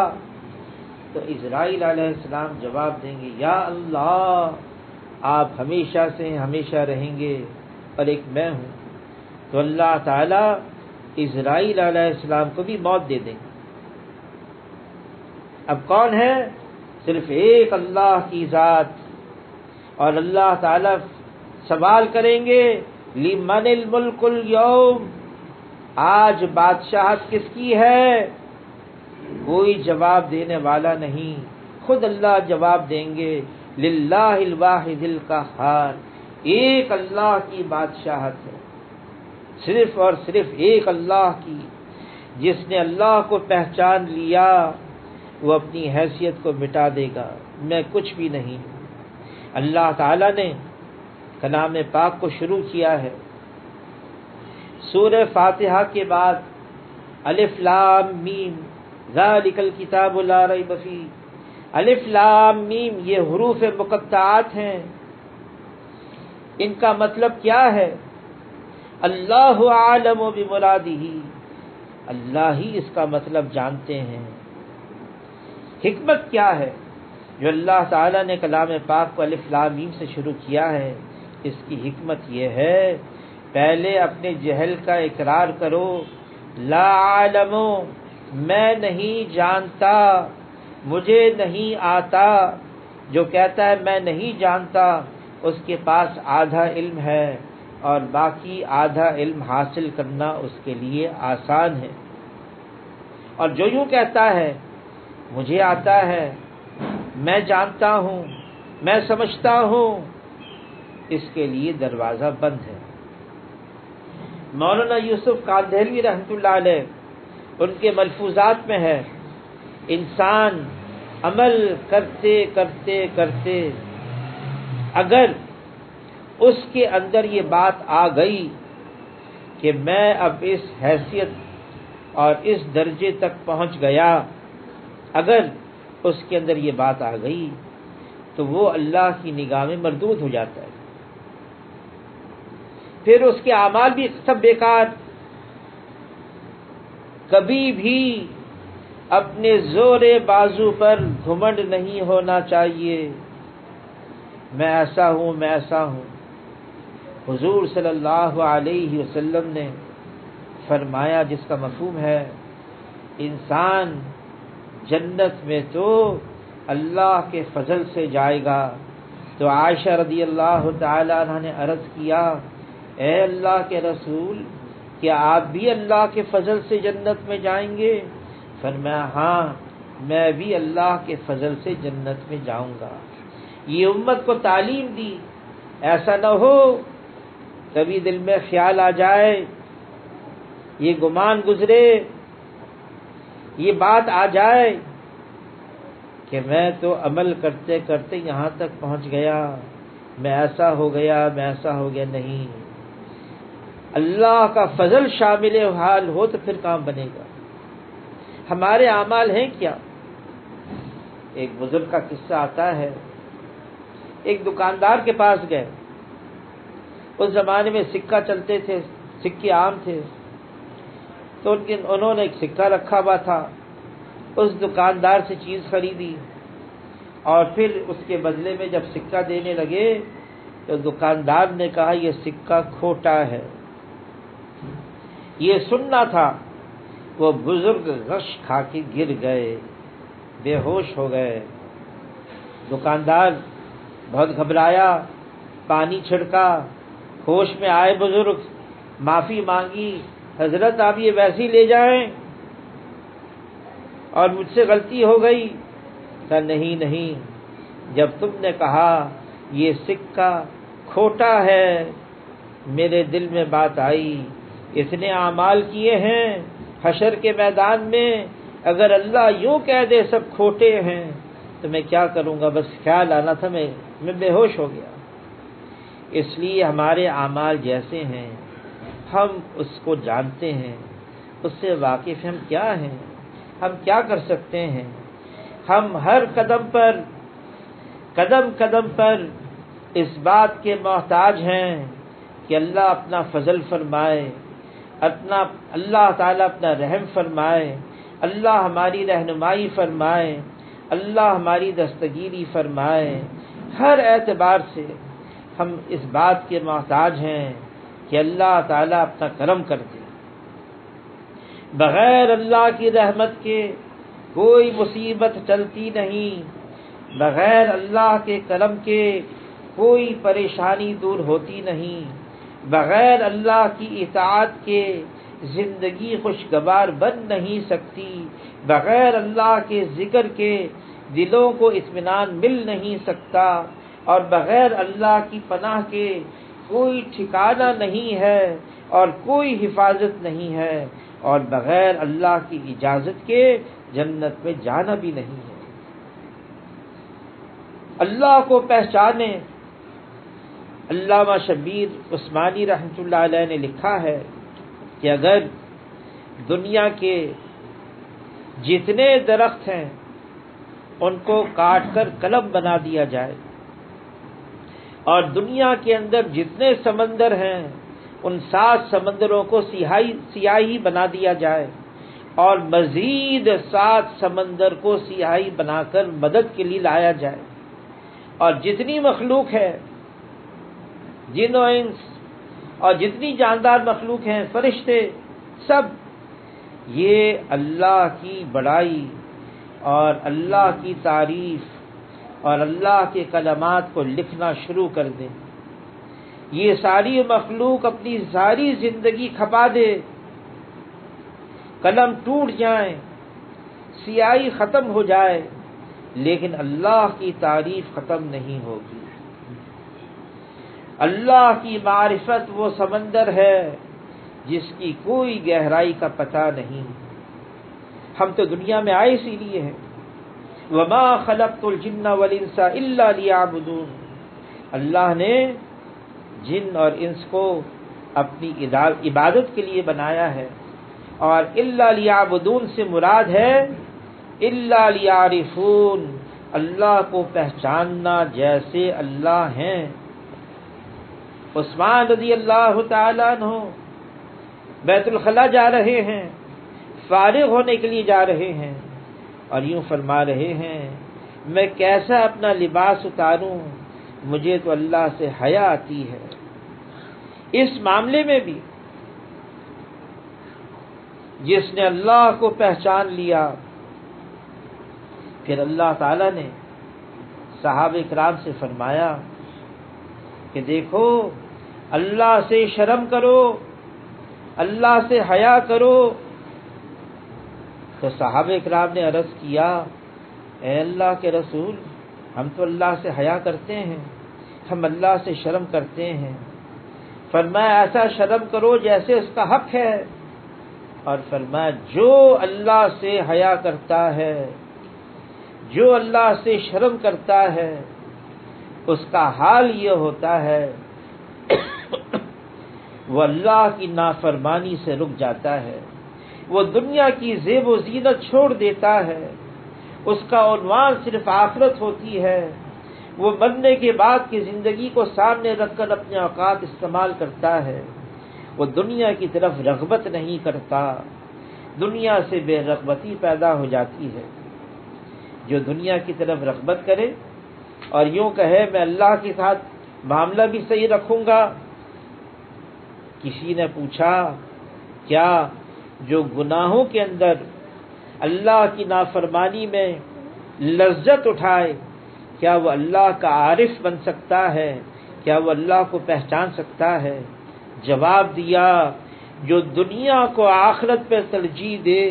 تو اسرائیل علیہ السلام جواب دیں گے، یا اللہ، آپ ہمیشہ سے ہمیشہ رہیں گے اور ایک میں ہوں۔ تو اللہ تعالیٰ اسرائیل علیہ السلام کو بھی موت دے دیں گے۔ اب کون ہے؟ صرف ایک اللہ کی ذات، اور اللہ تعالیٰ سوال کریں گے لمن الملک اليوم، آج بادشاہت کس کی ہے؟ کوئی جواب دینے والا نہیں، خود اللہ جواب دیں گے، للہ الواحد القہار، ایک اللہ کی بادشاہت ہے، صرف اور صرف ایک اللہ کی۔ جس نے اللہ کو پہچان لیا وہ اپنی حیثیت کو مٹا دے گا، میں کچھ بھی نہیں۔ اللہ تعالیٰ نے کلام پاک کو شروع کیا ہے سورہ فاتحہ کے بعد، الف لام میم ذالک الکتاب لا ریب فیہ۔ الف لام میم یہ حروف مقطعات ہیں، ان کا مطلب کیا ہے؟ اللہ عالم بمرادہ، اللہ ہی اس کا مطلب جانتے ہیں۔ حکمت کیا ہے جو اللہ تعالیٰ نے کلام پاک کو الف لام میم سے شروع کیا ہے؟ اس کی حکمت یہ ہے، پہلے اپنے جہل کا اقرار کرو، لا عالم، میں نہیں جانتا، مجھے نہیں آتا۔ جو کہتا ہے میں نہیں جانتا اس کے پاس آدھا علم ہے، اور باقی آدھا علم حاصل کرنا اس کے لیے آسان ہے۔ اور جو یوں کہتا ہے مجھے آتا ہے، میں جانتا ہوں، میں سمجھتا ہوں، اس کے لیے دروازہ بند ہے۔ مولانا یوسف قاندھیلوی رحمۃ اللہ علیہ، ان کے ملفوظات میں ہے، انسان عمل کرتے کرتے کرتے اگر اس کے اندر یہ بات آ گئی کہ میں اب اس حیثیت اور اس درجے تک پہنچ گیا، اگر اس کے اندر یہ بات آ گئی تو وہ اللہ کی نگاہ میں مردود ہو جاتا ہے، پھر اس کے اعمال بھی سب بیکار۔ کبھی بھی اپنے زور بازو پر گھمنڈ نہیں ہونا چاہیے، میں ایسا ہوں، میں ایسا ہوں۔ حضور صلی اللہ علیہ وسلم نے فرمایا جس کا مفہوم ہے انسان جنت میں تو اللہ کے فضل سے جائے گا. تو عائشہ رضی اللہ تعالی عنہ نے عرض کیا اے اللہ کے رسول کیا آپ بھی اللہ کے فضل سے جنت میں جائیں گے؟ فرمایا ہاں میں بھی اللہ کے فضل سے جنت میں جاؤں گا. یہ امت کو تعلیم دی. ایسا نہ ہو کبھی دل میں خیال آ جائے، یہ گمان گزرے، یہ بات آ جائے کہ میں تو عمل کرتے کرتے یہاں تک پہنچ گیا، میں ایسا ہو گیا، میں ایسا ہو گیا. نہیں، اللہ کا فضل شامل حال ہو تو پھر کام بنے گا. ہمارے اعمال ہیں کیا؟ ایک بزرگ کا قصہ آتا ہے، ایک دکاندار کے پاس گئے. اس زمانے میں سکہ چلتے تھے، سکے عام تھے، تو انہوں نے ایک سکہ رکھا ہوا تھا. اس دکاندار سے چیز خریدی اور پھر اس کے بدلے میں جب سکہ دینے لگے تو دکاندار نے کہا یہ سکہ کھوٹا ہے. یہ سننا تھا. وہ بزرگ غش کھا کے گر گئے، بے ہوش ہو گئے. دکاندار بہت گھبرایا، پانی چھڑکا، ہوش میں آئے بزرگ، معافی مانگی، حضرت آپ یہ ویسے ہی لے جائیں اور مجھ سے غلطی ہو گئی. کہا نہیں نہیں، جب تم نے کہا یہ سکہ کھوٹا ہے میرے دل میں بات آئی. اتنے اعمال کیے ہیں، حشر کے میدان میں اگر اللہ یوں کہہ دے سب کھوٹے ہیں تو میں کیا کروں گا؟ بس خیال آنا تھا، میں بے ہوش ہو گیا. اس لیے ہمارے اعمال جیسے ہیں ہم اس کو جانتے ہیں، اس سے واقف ہم کیا ہیں، ہم کیا کر سکتے ہیں. ہم ہر قدم پر اس بات کے محتاج ہیں کہ اللہ اپنا فضل فرمائے، اللہ تعالیٰ اپنا رحم فرمائے، اللہ ہماری رہنمائی فرمائے، اللہ ہماری دستگیری فرمائے. ہر اعتبار سے ہم اس بات کے محتاج ہیں کہ اللہ تعالیٰ اپنا کرم کر دے. بغیر اللہ کی رحمت کے کوئی مصیبت ٹلتی نہیں، بغیر اللہ کے کرم کے کوئی پریشانی دور ہوتی نہیں، بغیر اللہ کی اطاعت کے زندگی خوشگوار بن نہیں سکتی، بغیر اللہ کے ذکر کے دلوں کو اطمینان مل نہیں سکتا، اور بغیر اللہ کی پناہ کے کوئی ٹھکانہ نہیں ہے اور کوئی حفاظت نہیں ہے، اور بغیر اللہ کی اجازت کے جنت میں جانا بھی نہیں ہے. اللہ کو پہچانے. علامہ شبیر عثمانی رحمۃ اللہ علیہ نے لکھا ہے کہ اگر دنیا کے جتنے درخت ہیں ان کو کاٹ کر قلم بنا دیا جائے اور دنیا کے اندر جتنے سمندر ہیں ان 7 سمندروں کو سیاہی بنا دیا جائے اور مزید 7 سمندر کو سیاہی بنا کر مدد کے لیے لایا جائے، اور جتنی مخلوق ہے، جن و انس اور جتنی جاندار مخلوق ہیں، فرشتے، سب یہ اللہ کی بڑائی اور اللہ کی تعریف اور اللہ کے کلمات کو لکھنا شروع کر دیں، یہ ساری مخلوق اپنی ساری زندگی کھپا دے، قلم ٹوٹ جائیں، سیاہی ختم ہو جائے، لیکن اللہ کی تعریف ختم نہیں ہوگی. اللہ کی معرفت وہ سمندر ہے جس کی کوئی گہرائی کا پتہ نہیں. ہم تو دنیا میں آئے اسی لیے ہیں. وما خلقت الجن والانس الا لیعبدون. اللہ نے جن اور انس کو اپنی عبادت کے لیے بنایا ہے، اور الا لیعبدون سے مراد ہے الا لیعرفون، اللہ کو پہچاننا جیسے اللہ ہیں. عثمان رضی اللہ تعالیٰ عنہ بیت الخلاء جا رہے ہیں، فارغ ہونے کے لیے جا رہے ہیں، اور یوں فرما رہے ہیں میں کیسا اپنا لباس اتاروں، مجھے تو اللہ سے حیا آتی ہے. اس معاملے میں بھی جس نے اللہ کو پہچان لیا، پھر اللہ تعالی نے صحابہ کرام سے فرمایا کہ دیکھو اللہ سے شرم کرو، اللہ سے حیا کرو۔ تو صحابہ کرام نے عرض کیا، اے اللہ کے رسول، ہم تو اللہ سے حیا کرتے ہیں، ہم اللہ سے شرم کرتے ہیں۔ فرمایا ایسا شرم کرو جیسے اس کا حق ہے، اور فرمایا جو اللہ سے حیا کرتا ہے، جو اللہ سے شرم کرتا ہے، اس کا حال یہ ہوتا ہے وہ اللہ کی نافرمانی سے رک جاتا ہے، وہ دنیا کی زیب و زینت چھوڑ دیتا ہے، اس کا عنوان صرف آخرت ہوتی ہے، وہ مرنے کے بعد کی زندگی کو سامنے رکھ کر اپنے اوقات استعمال کرتا ہے، وہ دنیا کی طرف رغبت نہیں کرتا، دنیا سے بے رغبتی پیدا ہو جاتی ہے۔ جو دنیا کی طرف رغبت کرے اور یوں کہے میں اللہ کے ساتھ معاملہ بھی صحیح رکھوں گا۔ کسی نے پوچھا کیا جو گناہوں کے اندر اللہ کی نافرمانی میں لذت اٹھائے، کیا وہ اللہ کا عارف بن سکتا ہے؟ کیا وہ اللہ کو پہچان سکتا ہے؟ جواب دیا، جو دنیا کو آخرت پر ترجیح دے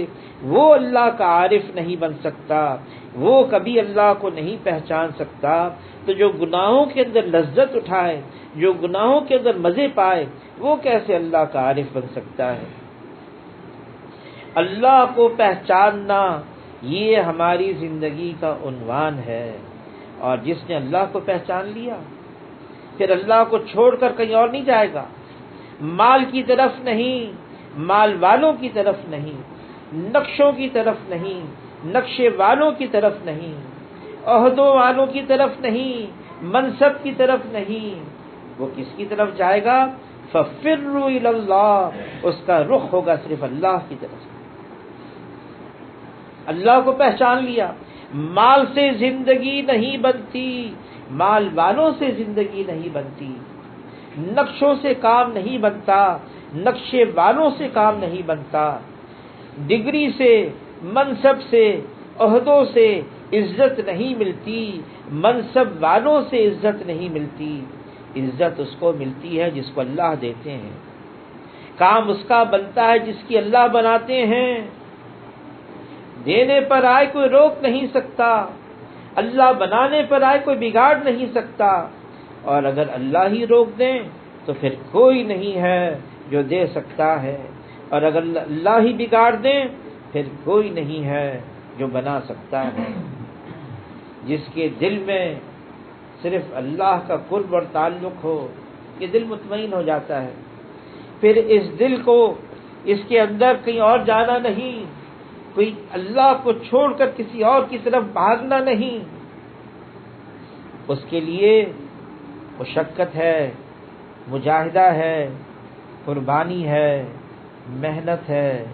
وہ اللہ کا عارف نہیں بن سکتا، وہ کبھی اللہ کو نہیں پہچان سکتا۔ تو جو گناہوں کے اندر لذت اٹھائے، جو گناہوں کے اندر مزے پائے، وہ کیسے اللہ کا عارف بن سکتا ہے؟ اللہ کو پہچاننا یہ ہماری زندگی کا عنوان ہے، اور جس نے اللہ کو پہچان لیا پھر اللہ کو چھوڑ کر کہیں اور نہیں جائے گا، مال کی طرف نہیں، مال والوں کی طرف نہیں، نقشوں کی طرف نہیں، نقشے والوں کی طرف نہیں، عہدوں والوں کی طرف نہیں، منصب کی طرف نہیں، وہ کس کی طرف جائے گا؟ فَفِرُّوا إِلَى اللَّهِ، اس کا رخ ہوگا صرف اللہ کی طرف۔ اللہ کو پہچان لیا۔ مال سے زندگی نہیں بنتی، مال والوں سے زندگی نہیں بنتی، نقشوں سے کام نہیں بنتا، نقشے والوں سے کام نہیں بنتا، ڈگری سے، منصب سے، عہدوں سے عزت نہیں ملتی، منصب والوں سے عزت نہیں ملتی۔ عزت اس کو ملتی ہے جس کو اللہ دیتے ہیں، کام اس کا بنتا ہے جس کی اللہ بناتے ہیں۔ دینے پر آئے کوئی روک نہیں سکتا، اللہ بنانے پر آئے کوئی بگاڑ نہیں سکتا، اور اگر اللہ ہی روک دیں تو پھر کوئی نہیں ہے جو دے سکتا ہے، اور اگر اللہ ہی بگاڑ دیں پھر کوئی نہیں ہے جو بنا سکتا ہے۔ جس کے دل میں صرف اللہ کا قرب اور تعلق ہو، یہ دل مطمئن ہو جاتا ہے، پھر اس دل کو اس کے اندر کہیں اور جانا نہیں، کوئی اللہ کو چھوڑ کر کسی اور کی طرف بھاگنا نہیں۔ اس کے لیے مشقت ہے، مجاہدہ ہے، قربانی ہے، محنت ہے،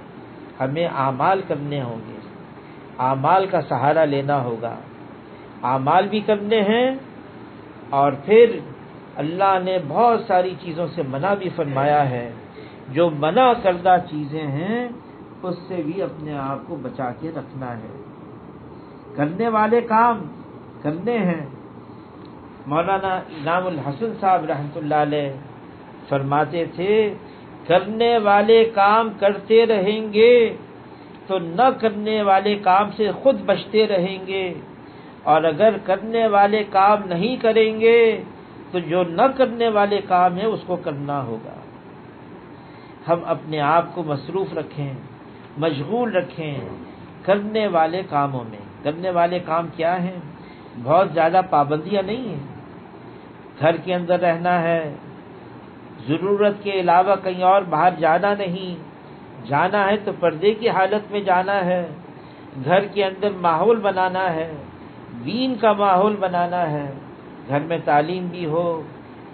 ہمیں اعمال کرنے ہوں گے، اعمال کا سہارا لینا ہوگا، اعمال بھی کرنے ہیں، اور پھر اللہ نے بہت ساری چیزوں سے منع بھی فرمایا ہے، جو منع کردہ چیزیں ہیں اس سے بھی اپنے آپ کو بچا کے رکھنا ہے۔ کرنے والے کام کرنے ہیں۔ مولانا انعام الحسن صاحب رحمۃ اللہ علیہ فرماتے تھے، کرنے والے کام کرتے رہیں گے تو نہ کرنے والے کام سے خود بچتے رہیں گے، اور اگر کرنے والے کام نہیں کریں گے تو جو نہ کرنے والے کام ہے اس کو کرنا ہوگا۔ ہم اپنے آپ کو مصروف رکھیں، مشغول رکھیں کرنے والے کاموں میں۔ کرنے والے کام کیا ہیں؟ بہت زیادہ پابندیاں نہیں ہیں، گھر کے اندر رہنا ہے، ضرورت کے علاوہ کہیں اور باہر جانا نہیں، جانا ہے تو پردے کی حالت میں جانا ہے، گھر کے اندر ماحول بنانا ہے، دین کا ماحول بنانا ہے، گھر میں تعلیم بھی ہو،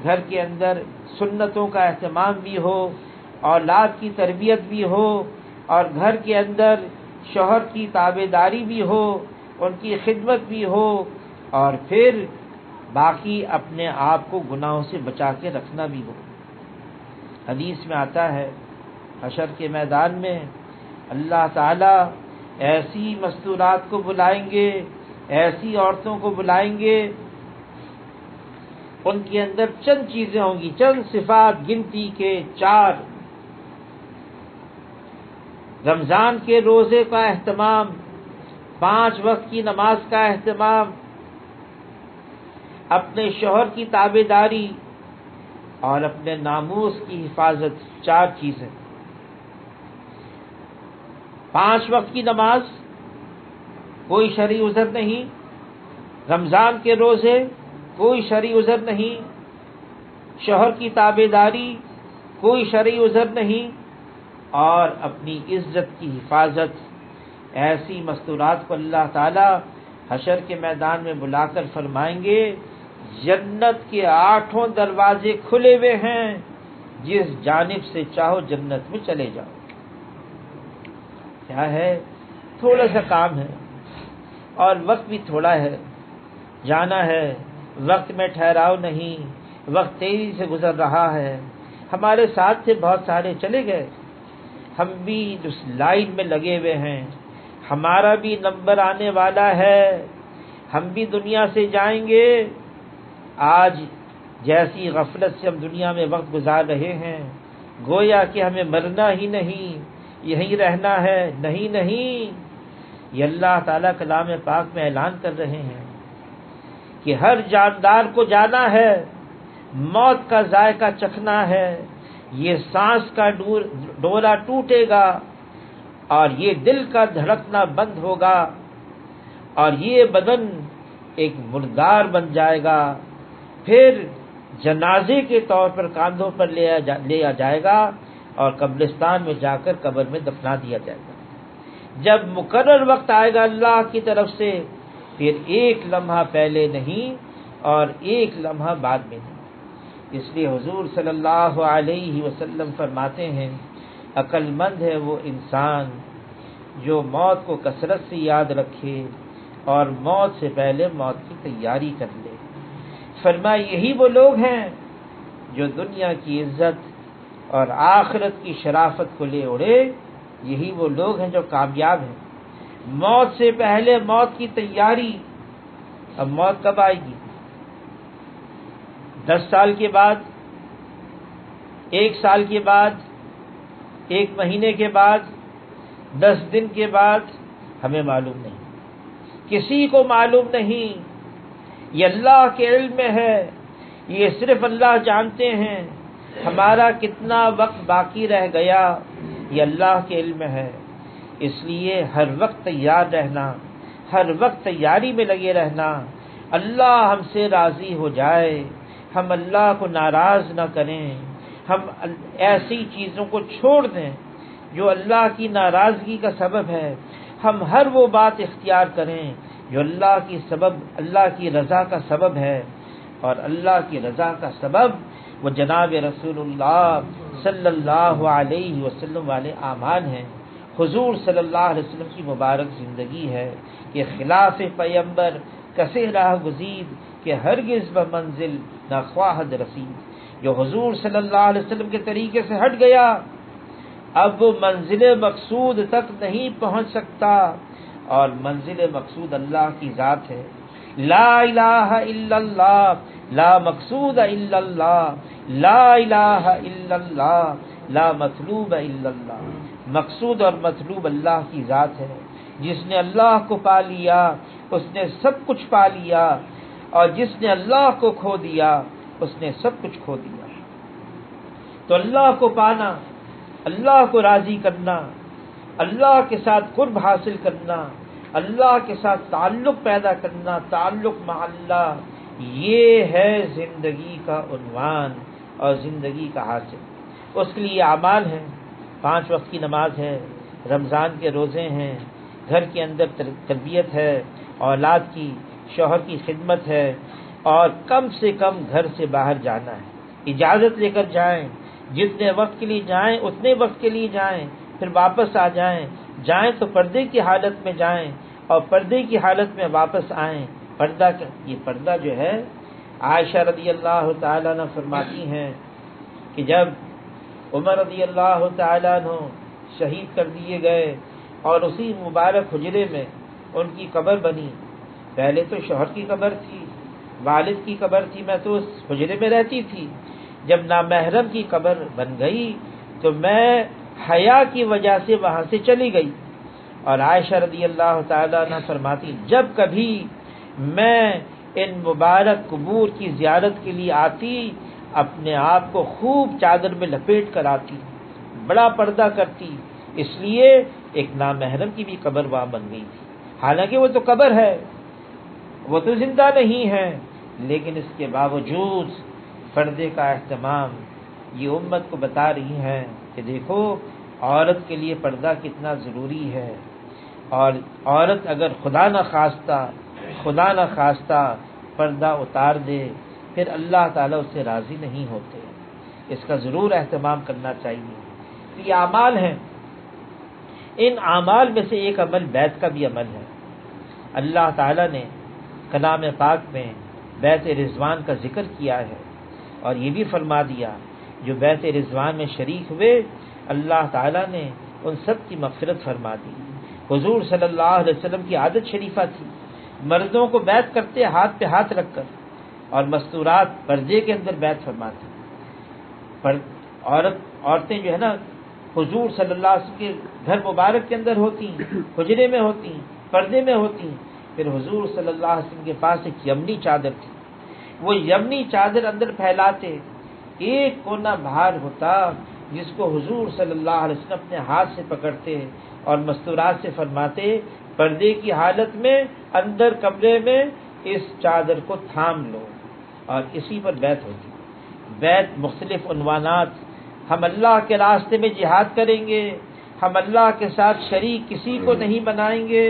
گھر کے اندر سنتوں کا اہتمام بھی ہو، اولاد کی تربیت بھی ہو، اور گھر کے اندر شوہر کی تابعداری بھی ہو، ان کی خدمت بھی ہو، اور پھر باقی اپنے آپ کو گناہوں سے بچا کے رکھنا بھی ہو۔ حدیث میں آتا ہے حشر کے میدان میں اللہ تعالیٰ ایسی مستورات کو بلائیں گے، ایسی عورتوں کو بلائیں گے، ان کے اندر چند چیزیں ہوں گی، چند صفات گنتی کے 4: رمضان کے روزے کا اہتمام، 5 وقت کی نماز کا اہتمام، اپنے شوہر کی تابع داری اور اپنے ناموس کی حفاظت. 4 چیزیں. 5 وقت کی نماز، کوئی شرعی عذر نہیں. رمضان کے روزے، کوئی شرعی عذر نہیں. شوہر کی تابع داری، کوئی شرعی عذر نہیں. اور اپنی عزت کی حفاظت. ایسی مستورات کو اللہ تعالی حشر کے میدان میں بلا کر فرمائیں گے جنت کے 8 دروازے کھلے ہوئے ہیں، جس جانب سے چاہو جنت میں چلے جاؤ. کیا ہے؟ تھوڑا سا کام ہے اور وقت بھی تھوڑا ہے، جانا ہے، وقت میں ٹھہراؤ نہیں، وقت تیزی سے گزر رہا ہے. ہمارے ساتھ سے بہت سارے چلے گئے، ہم بھی اس لائن میں لگے ہوئے ہیں، ہمارا بھی نمبر آنے والا ہے، ہم بھی دنیا سے جائیں گے. آج جیسی غفلت سے ہم دنیا میں وقت گزار رہے ہیں، گویا کہ ہمیں مرنا ہی نہیں، یہیں رہنا ہے. نہیں نہیں، یہ اللہ تعالیٰ کلام پاک میں اعلان کر رہے ہیں کہ ہر جاندار کو جانا ہے، موت کا ذائقہ چکھنا ہے. یہ سانس کا ڈورا ٹوٹے گا اور یہ دل کا دھڑکنا بند ہوگا اور یہ بدن ایک مردار بن جائے گا. پھر جنازے کے طور پر کاندھوں پر لیا جائے گا اور قبرستان میں جا کر قبر میں دفنا دیا جائے گا. جب مقرر وقت آئے گا اللہ کی طرف سے، پھر 1 لمحہ پہلے نہیں اور 1 لمحہ بعد میں نہیں. اس لیے حضور صلی اللہ علیہ وسلم فرماتے ہیں عقل مند ہے وہ انسان جو موت کو کثرت سے یاد رکھے اور موت سے پہلے موت کی تیاری کر لے. فرمایا یہی وہ لوگ ہیں جو دنیا کی عزت اور آخرت کی شرافت کو لے اڑے. یہی وہ لوگ ہیں جو کامیاب ہیں. موت سے پہلے موت کی تیاری. اب موت کب آئے گی؟ 10 سال کے بعد، 1 سال کے بعد، 1 مہینے کے بعد، 10 دن کے بعد؟ ہمیں معلوم نہیں، کسی کو معلوم نہیں. یہ اللہ کے علم میں ہے، یہ صرف اللہ جانتے ہیں. ہمارا کتنا وقت باقی رہ گیا یہ اللہ کے علم میں ہے. اس لیے ہر وقت تیار رہنا، ہر وقت تیاری میں لگے رہنا. اللہ ہم سے راضی ہو جائے، ہم اللہ کو ناراض نہ کریں، ہم ایسی چیزوں کو چھوڑ دیں جو اللہ کی ناراضگی کا سبب ہے. ہم ہر وہ بات اختیار کریں جو اللہ کی رضا کا سبب ہے. اور اللہ کی رضا کا سبب وہ جناب رسول اللہ صلی اللہ علیہ وسلم والے اعمال ہیں. حضور صلی اللہ علیہ وسلم کی مبارک زندگی ہے کہ خلاف پیمبر کسے راہ گزید کہ ہرگز بمنزل نہ خواہد رسید. جو حضور صلی اللہ علیہ وسلم کے طریقے سے ہٹ گیا اب وہ منزل مقصود تک نہیں پہنچ سکتا. اور منزل مقصود اللہ کی ذات ہے. لا الہ الا اللہ، لا مقصود الا اللہ، لا الہ الا اللہ، لا مطلوب الا اللہ. مقصود اور مطلوب اللہ کی ذات ہے. جس نے اللہ کو پا لیا اس نے سب کچھ پا لیا، اور جس نے اللہ کو کھو دیا اس نے سب کچھ کھو دیا. تو اللہ کو پانا، اللہ کو راضی کرنا، اللہ کے ساتھ قرب حاصل کرنا، اللہ کے ساتھ تعلق پیدا کرنا، تعلق مع اللہ، یہ ہے زندگی کا عنوان اور زندگی کا حاصل. اس کے لیے اعمال ہیں. 5 وقت کی نماز ہے، رمضان کے روزے ہیں، گھر کے اندر تربیت ہے، اولاد کی، شوہر کی خدمت ہے، اور کم سے کم گھر سے باہر جانا ہے. اجازت لے کر جائیں، جتنے وقت کے لیے جائیں اتنے وقت کے لیے جائیں، پھر واپس آ جائیں. جائیں تو پردے کی حالت میں جائیں اور پردے کی حالت میں واپس آئیں. یہ پردہ جو ہے، عائشہ رضی اللہ تعالیٰ عنہ فرماتی ہیں کہ جب عمر رضی اللہ تعالیٰ عنہ شہید کر دیے گئے اور اسی مبارک حجرے میں ان کی قبر بنی. پہلے تو شوہر کی قبر تھی، والد کی قبر تھی، میں تو اس حجرے میں رہتی تھی. جب نامحرم کی قبر بن گئی تو میں حیا کی وجہ سے وہاں سے چلی گئی. اور عائشہ رضی اللہ تعالیٰ عنہ فرماتی جب کبھی میں ان مبارک قبور کی زیارت کے لیے آتی اپنے آپ کو خوب چادر میں لپیٹ کر آتی، بڑا پردہ کرتی، اس لیے ایک نامحرم کی بھی قبر وہاں بن گئی تھی. حالانکہ وہ تو قبر ہے، وہ تو زندہ نہیں ہے، لیکن اس کے باوجود پردے کا اہتمام یہ امت کو بتا رہی ہے کہ دیکھو عورت کے لیے پردہ کتنا ضروری ہے. اور عورت اگر خدا نہ خواستہ پردہ اتار دے پھر اللہ تعالیٰ اس سے راضی نہیں ہوتے. اس کا ضرور اہتمام کرنا چاہیے. یہ اعمال ہیں، ان اعمال میں سے ایک عمل بیت کا بھی عمل ہے. اللہ تعالیٰ نے کلام پاک میں بیت رضوان کا ذکر کیا ہے اور یہ بھی فرما دیا جو بیت رضوان میں شریک ہوئے اللہ تعالیٰ نے ان سب کی مغفرت فرما دی. حضور صلی اللہ علیہ وسلم کی عادت شریفہ تھی مردوں کو بیعت کرتے ہاتھ پہ ہاتھ رکھ کر، اور مستورات پردے کے اندر بیعت فرماتے. عورتیں جو ہے نا حضور صلی اللہ علیہ وسلم کے گھر مبارک کے اندر ہوتی، حجرے میں ہوتی، پردے میں ہوتی. پھر حضور صلی اللہ علیہ وسلم کے پاس ایک یمنی چادر تھی، وہ یمنی چادر اندر پھیلاتے، ایک کونا باہر ہوتا جس کو حضور صلی اللہ علیہ وسلم اپنے ہاتھ سے پکڑتے اور مستورات سے فرماتے پردے کی حالت میں اندر کمرے میں اس چادر کو تھام لو، اور اسی پر بیعت ہوتی. بیعت مختلف عنوانات، ہم اللہ کے راستے میں جہاد کریں گے، ہم اللہ کے ساتھ شریک کسی کو نہیں بنائیں گے،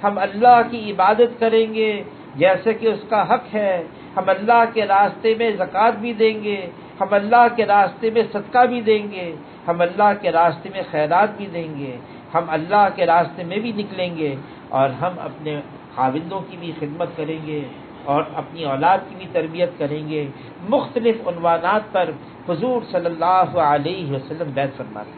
ہم اللہ کی عبادت کریں گے جیسے کہ اس کا حق ہے، ہم اللہ کے راستے میں زکوٰۃ بھی دیں گے، ہم اللہ کے راستے میں صدقہ بھی دیں گے، ہم اللہ کے راستے میں خیرات بھی دیں گے، ہم اللہ کے راستے میں بھی نکلیں گے، اور ہم اپنے خاوندوں کی بھی خدمت کریں گے اور اپنی اولاد کی بھی تربیت کریں گے. مختلف عنوانات پر حضور صلی اللہ علیہ وسلم بیعت فرماتے.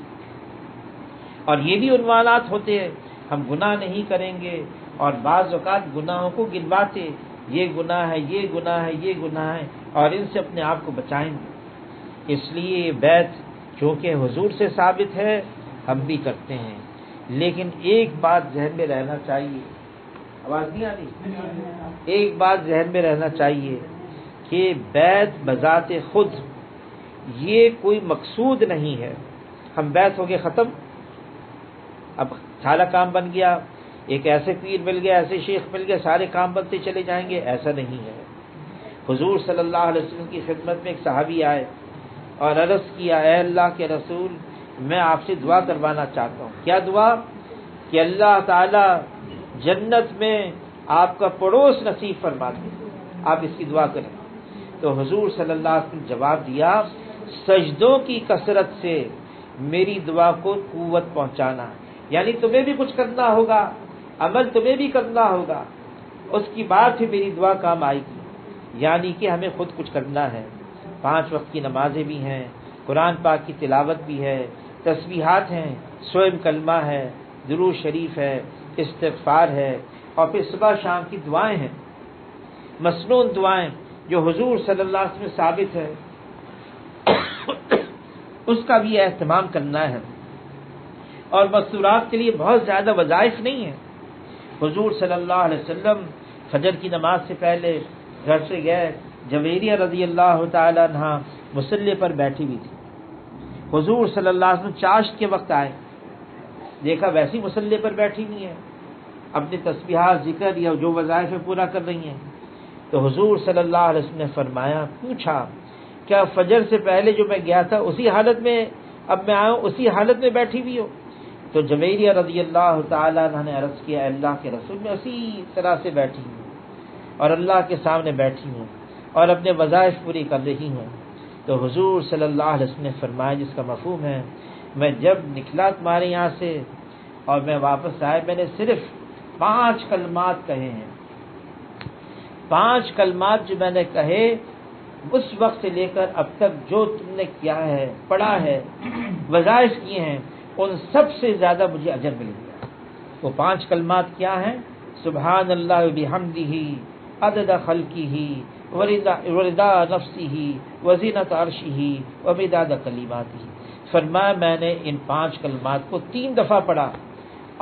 اور یہ بھی عنوانات ہوتے ہیں ہم گناہ نہیں کریں گے، اور بعض اوقات گناہوں کو گنواتے، یہ گناہ ہے، یہ گناہ ہے، یہ گناہ ہے، اور ان سے اپنے آپ کو بچائیں گے. اس لیے یہ بیعت چونکہ حضور سے ثابت ہے ہم بھی کرتے ہیں. لیکن ایک بات ذہن میں رہنا چاہیے، آواز نہیں آ رہی، ایک بات ذہن میں رہنا چاہیے کہ بیعت بذات خود یہ کوئی مقصود نہیں ہے. ہم بیعت ہو گئے ختم، اب سارا کام بن گیا، ایک ایسے پیر مل گیا، ایسے شیخ مل گئے، سارے کام بنتے چلے جائیں گے، ایسا نہیں ہے. حضور صلی اللہ علیہ وسلم کی خدمت میں ایک صحابی آئے اور عرض کیا، اے اللہ کے رسول میں آپ سے دعا کروانا چاہتا ہوں. کیا دعا؟ کہ اللہ تعالی جنت میں آپ کا پڑوس نصیب فرما دے، آپ اس کی دعا کریں. تو حضور صلی اللہ علیہ وسلم جواب دیا، سجدوں کی کثرت سے میری دعا کو قوت پہنچانا، یعنی تمہیں بھی کچھ کرنا ہوگا، عمل تمہیں بھی کرنا ہوگا، اس کی بعد پھر میری دعا کام آئے گی. یعنی کہ ہمیں خود کچھ کرنا ہے. 5 وقت کی نمازیں بھی ہیں، قرآن پاک کی تلاوت بھی ہے، تسبیحات ہیں، سوئم کلمہ ہے، درود شریف ہے، استغفار ہے، اور پھر صبح شام کی دعائیں ہیں، مسنون دعائیں جو حضور صلی اللہ علیہ وسلم ثابت ہے، اس کا بھی اہتمام کرنا ہے. اور مستورات کے لیے بہت زیادہ وظائف نہیں ہیں. حضور صلی اللہ علیہ وسلم فجر کی نماز سے پہلے گھر سے گئے، جویریہ رضی اللہ تعالی عنہ مصلی پر بیٹھی ہوئی تھی. حضور صلی اللہ علیہ وسلم چاشت کے وقت آئے، دیکھا ویسی مصلی پر بیٹھی ہوئی ہیں، اپنے تسبیحات ذکر یا جو وظائف پورا کر رہی ہیں. تو حضور صلی اللہ علیہ وسلم نے فرمایا، پوچھا کیا فجر سے پہلے جو میں گیا تھا اسی حالت میں اب میں آیا ہوں، اسی حالت میں بیٹھی ہوئی ہو؟ تو جویریہ رضی اللہ تعالیٰ عنہ نے عرض کیا، اللہ کے رسول میں اسی طرح سے بیٹھی ہوں اور اللہ کے سامنے بیٹھی ہوں اور اپنے وظائف پوری کر رہی ہوں. تو حضور صلی اللہ علیہ وسلم نے فرمایا، جس کا مفہوم ہے، میں جب نکلا تمہارے یہاں سے اور میں واپس آئے، میں نے صرف 5 کلمات کہے ہیں. 5 کلمات جو میں نے کہے اس وقت سے لے کر اب تک جو تم نے کیا ہے، پڑھا ہے، وظائف کیے ہیں، ان سب سے زیادہ مجھے اجر مل گیا۔ وہ 5 کلمات کیا ہیں؟ سبحان اللہ بحمدہ عدد خلقہ ورضا نفسہ وزینت عرشہ ومداد کلماتہ۔ فرمایا میں نے ان 5 کلمات کو 3 دفعہ پڑھا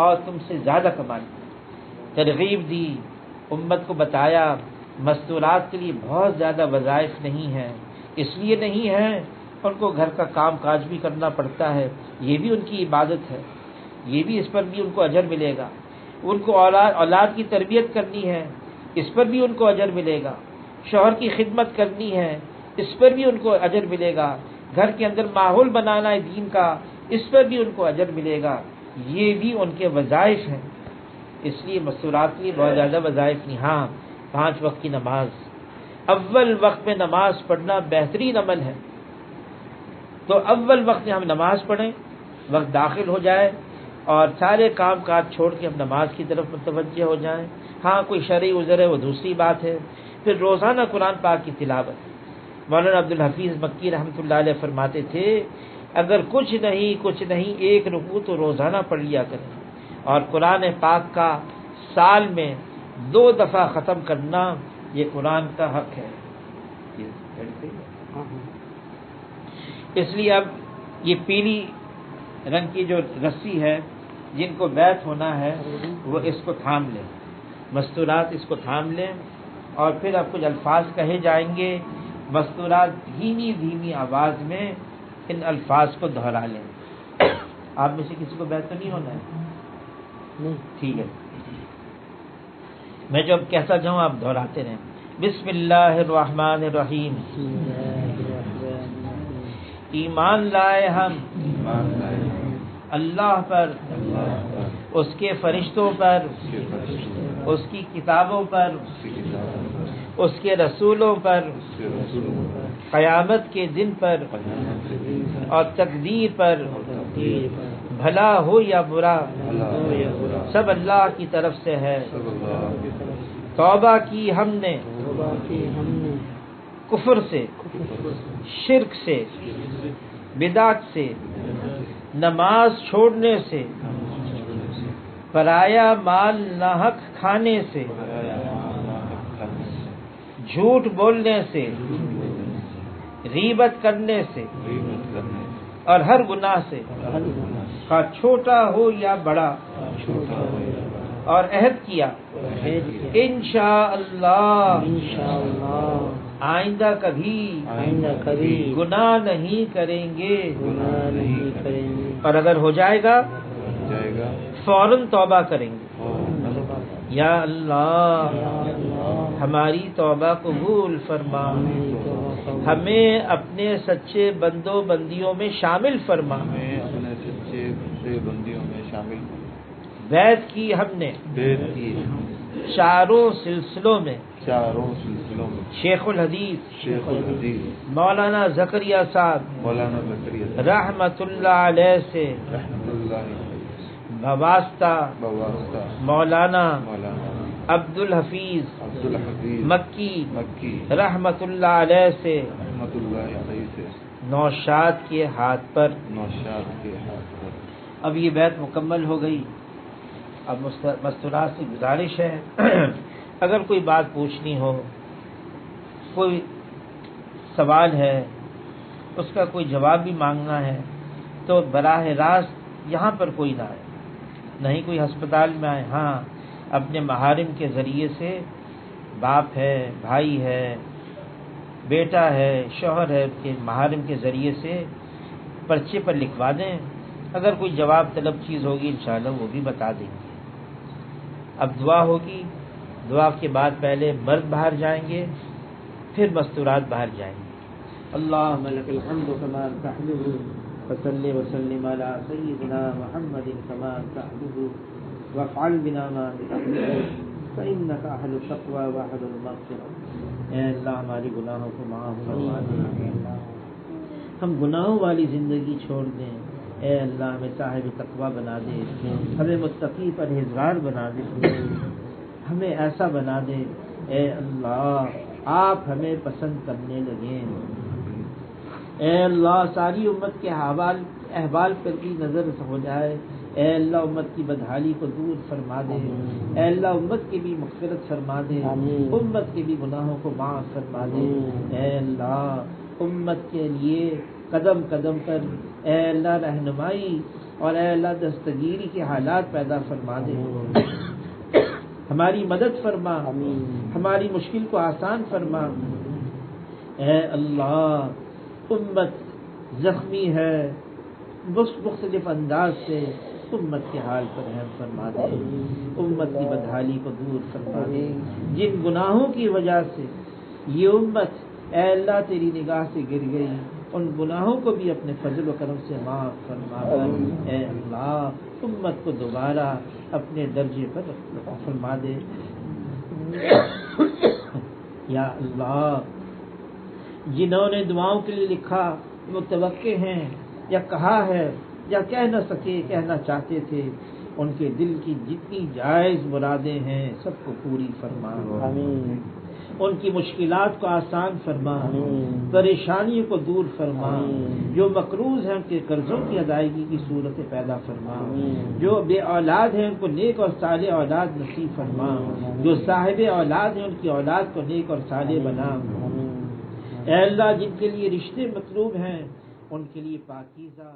اور تم سے زیادہ کمال کی، ترغیب دی، امت کو بتایا مستورات کے لیے بہت زیادہ وظائف نہیں ہیں، اس لیے نہیں ہیں ان کو گھر کا کام کاج بھی کرنا پڑتا ہے، یہ بھی ان کی عبادت ہے، یہ بھی اس پر بھی ان کو اجر ملے گا۔ ان کو اولاد کی تربیت کرنی ہے، اس پر بھی ان کو اجر ملے گا۔ شوہر کی خدمت کرنی ہے، اس پر بھی ان کو اجر ملے گا۔ گھر کے اندر ماحول بنانا ہے دین کا، اس پر بھی ان کو اجر ملے گا۔ یہ بھی ان کے وظائف ہیں، اس لیے مستورات کے لیے بہت زیادہ وظائف نہیں۔ ہاں 5 وقت کی نماز، اول وقت میں نماز پڑھنا بہترین عمل ہے، تو اول وقت میں ہم نماز پڑھیں، وقت داخل ہو جائے اور سارے کام کاج چھوڑ کے ہم نماز کی طرف متوجہ ہو جائیں۔ ہاں کوئی شرعی عذر ہے وہ دوسری بات ہے۔ پھر روزانہ قرآن پاک کی تلاوت۔ مولانا عبدالحفیظ مکی رحمۃ اللہ علیہ فرماتے تھے اگر کچھ نہیں 1 رکوع تو روزانہ پڑھ لیا کریں، اور قرآن پاک کا سال میں 2 دفعہ ختم کرنا یہ قرآن کا حق ہے۔ اس لیے اب یہ پیلی رنگ کی جو رسی ہے جن کو بیعت ہونا ہے وہ اس کو تھام لیں، مستورات اس کو تھام لیں، اور پھر اب کچھ الفاظ کہے جائیں گے، مستورات دھیمی آواز میں ان الفاظ کو دہرا لیں۔ آپ میں سے کسی کو بیعت تو نہیں ہونا ہے؟ ٹھیک ہے، میں جو اب کہتا جاؤں آپ دہراتے رہیں۔ بسم اللہ الرحمن الرحیم۔ ایمان لائے ہم اللہ پر، اس کے فرشتوں پر، اس کی کتابوں پر، اس کے رسولوں پر، قیامت کے دن پر اور تقدیر پر، بھلا ہو یا برا سب اللہ کی طرف سے ہے۔ توبہ کی ہم نے کفر سے، شرک سے، بدعت سے، نماز چھوڑنے سے، پرایا مال ناحق کھانے سے، جھوٹ بولنے سے، غیبت کرنے سے اور ہر گناہ سے، خواہ چھوٹا ہو یا بڑا، اور عہد کیا انشاءاللہ آئندہ کبھی گناہ نہیں کریں گے، اور اگر ہو جائے گا فوراً توبہ کریں گے۔ یا اللہ ہماری توبہ قبول فرما، ہمیں اپنے سچے بندوں بندیوں میں شامل فرما۔ بیعت کی ہم نے چاروں سلسلوں میں شیخ الحدیث مولانا زکریا صاحب رحمت اللہ علیہ سے بواسطہ مولانا عبد الحفیظ مکی رحمت اللہ علیہ سے نوشاد کے ہاتھ پر۔ اب یہ بیعت مکمل ہو گئی۔ اب مستورات سے گزارش ہے اگر کوئی بات پوچھنی ہو، کوئی سوال ہے، اس کا کوئی جواب بھی مانگنا ہے تو براہ راست یہاں پر کوئی نہ آئے، نہ ہی کوئی ہسپتال میں آئے۔ ہاں اپنے محارم کے ذریعے سے، باپ ہے، بھائی ہے، بیٹا ہے، شوہر ہے، کے محارم کے ذریعے سے پرچے پر لکھوا دیں۔ اگر کوئی جواب طلب چیز ہوگی انشاءاللہ وہ بھی بتا دیں گے۔ اب دعا ہوگی، دعا کے بعد پہلے مرد باہر جائیں گے، پھر مستورات باہر جائیں گے۔ اللہم لک الحمد کما تحمد وصلی وسلم علی سیدنا محمد کما تحمد وافعل بنا ما تحمد فإنک اہل التقوی واہل المغفرہ۔ اے اللہ ہمارے گناہوں کو معاف فرما دے، ہم گناہوں والی زندگی چھوڑ دیں۔ اے اللہ ہمیں صاحب تقوی بنا دے، ہمیں متقی پرہیزگار بنا دے، ہمیں ایسا بنا دے اے اللہ آپ ہمیں پسند کرنے لگیں۔ اے اللہ ساری امت کے احوال پر بھی نظر ہو جائے. اے اللہ امت کی بدحالی کو دور فرما دے. اے اللہ امت کی بھی مغفرت فرما دے. امت کے بھی گناہوں کو معاف فرما دے. اے اللہ امت کے لیے قدم قدم پر اے اللہ رہنمائی اور اے اللہ دستگیری کے حالات پیدا فرما دے. ہماری مدد فرما, ہماری مشکل کو آسان فرما. اے اللہ امت زخمی ہے, مختلف انداز سے امت کے حال پر رحم فرما دے. امت کی بدحالی کو دور فرما دے. جن گناہوں کی وجہ سے یہ امت اے اللہ تیری نگاہ سے گر گئی, ان گناہوں کو بھی اپنے فضل و کرم سے معاف فرما کر اے اللہ امت کو دوبارہ اپنے درجے پر فرما دے. یا اللہ جنہوں نے دعاؤں کے لیے لکھا متوقع ہیں یا کہا ہے یا کہہ نہ سکے, کہنا چاہتے تھے, ان کے دل کی جتنی جائز مرادیں ہیں سب کو پوری فرما. ان کی مشکلات کو آسان فرما, پریشانیوں کو دور فرما. جو مقروض ہیں ان کے قرضوں کی ادائیگی کی صورت پیدا فرما. جو بے اولاد ہیں ان کو نیک اور صالح اولاد نصیب فرما. جو صاحب اولاد ہیں ان کی اولاد کو نیک اور صالح بنا. اے اللہ جن کے لیے رشتے مطلوب ہیں ان کے لیے پاکیزہ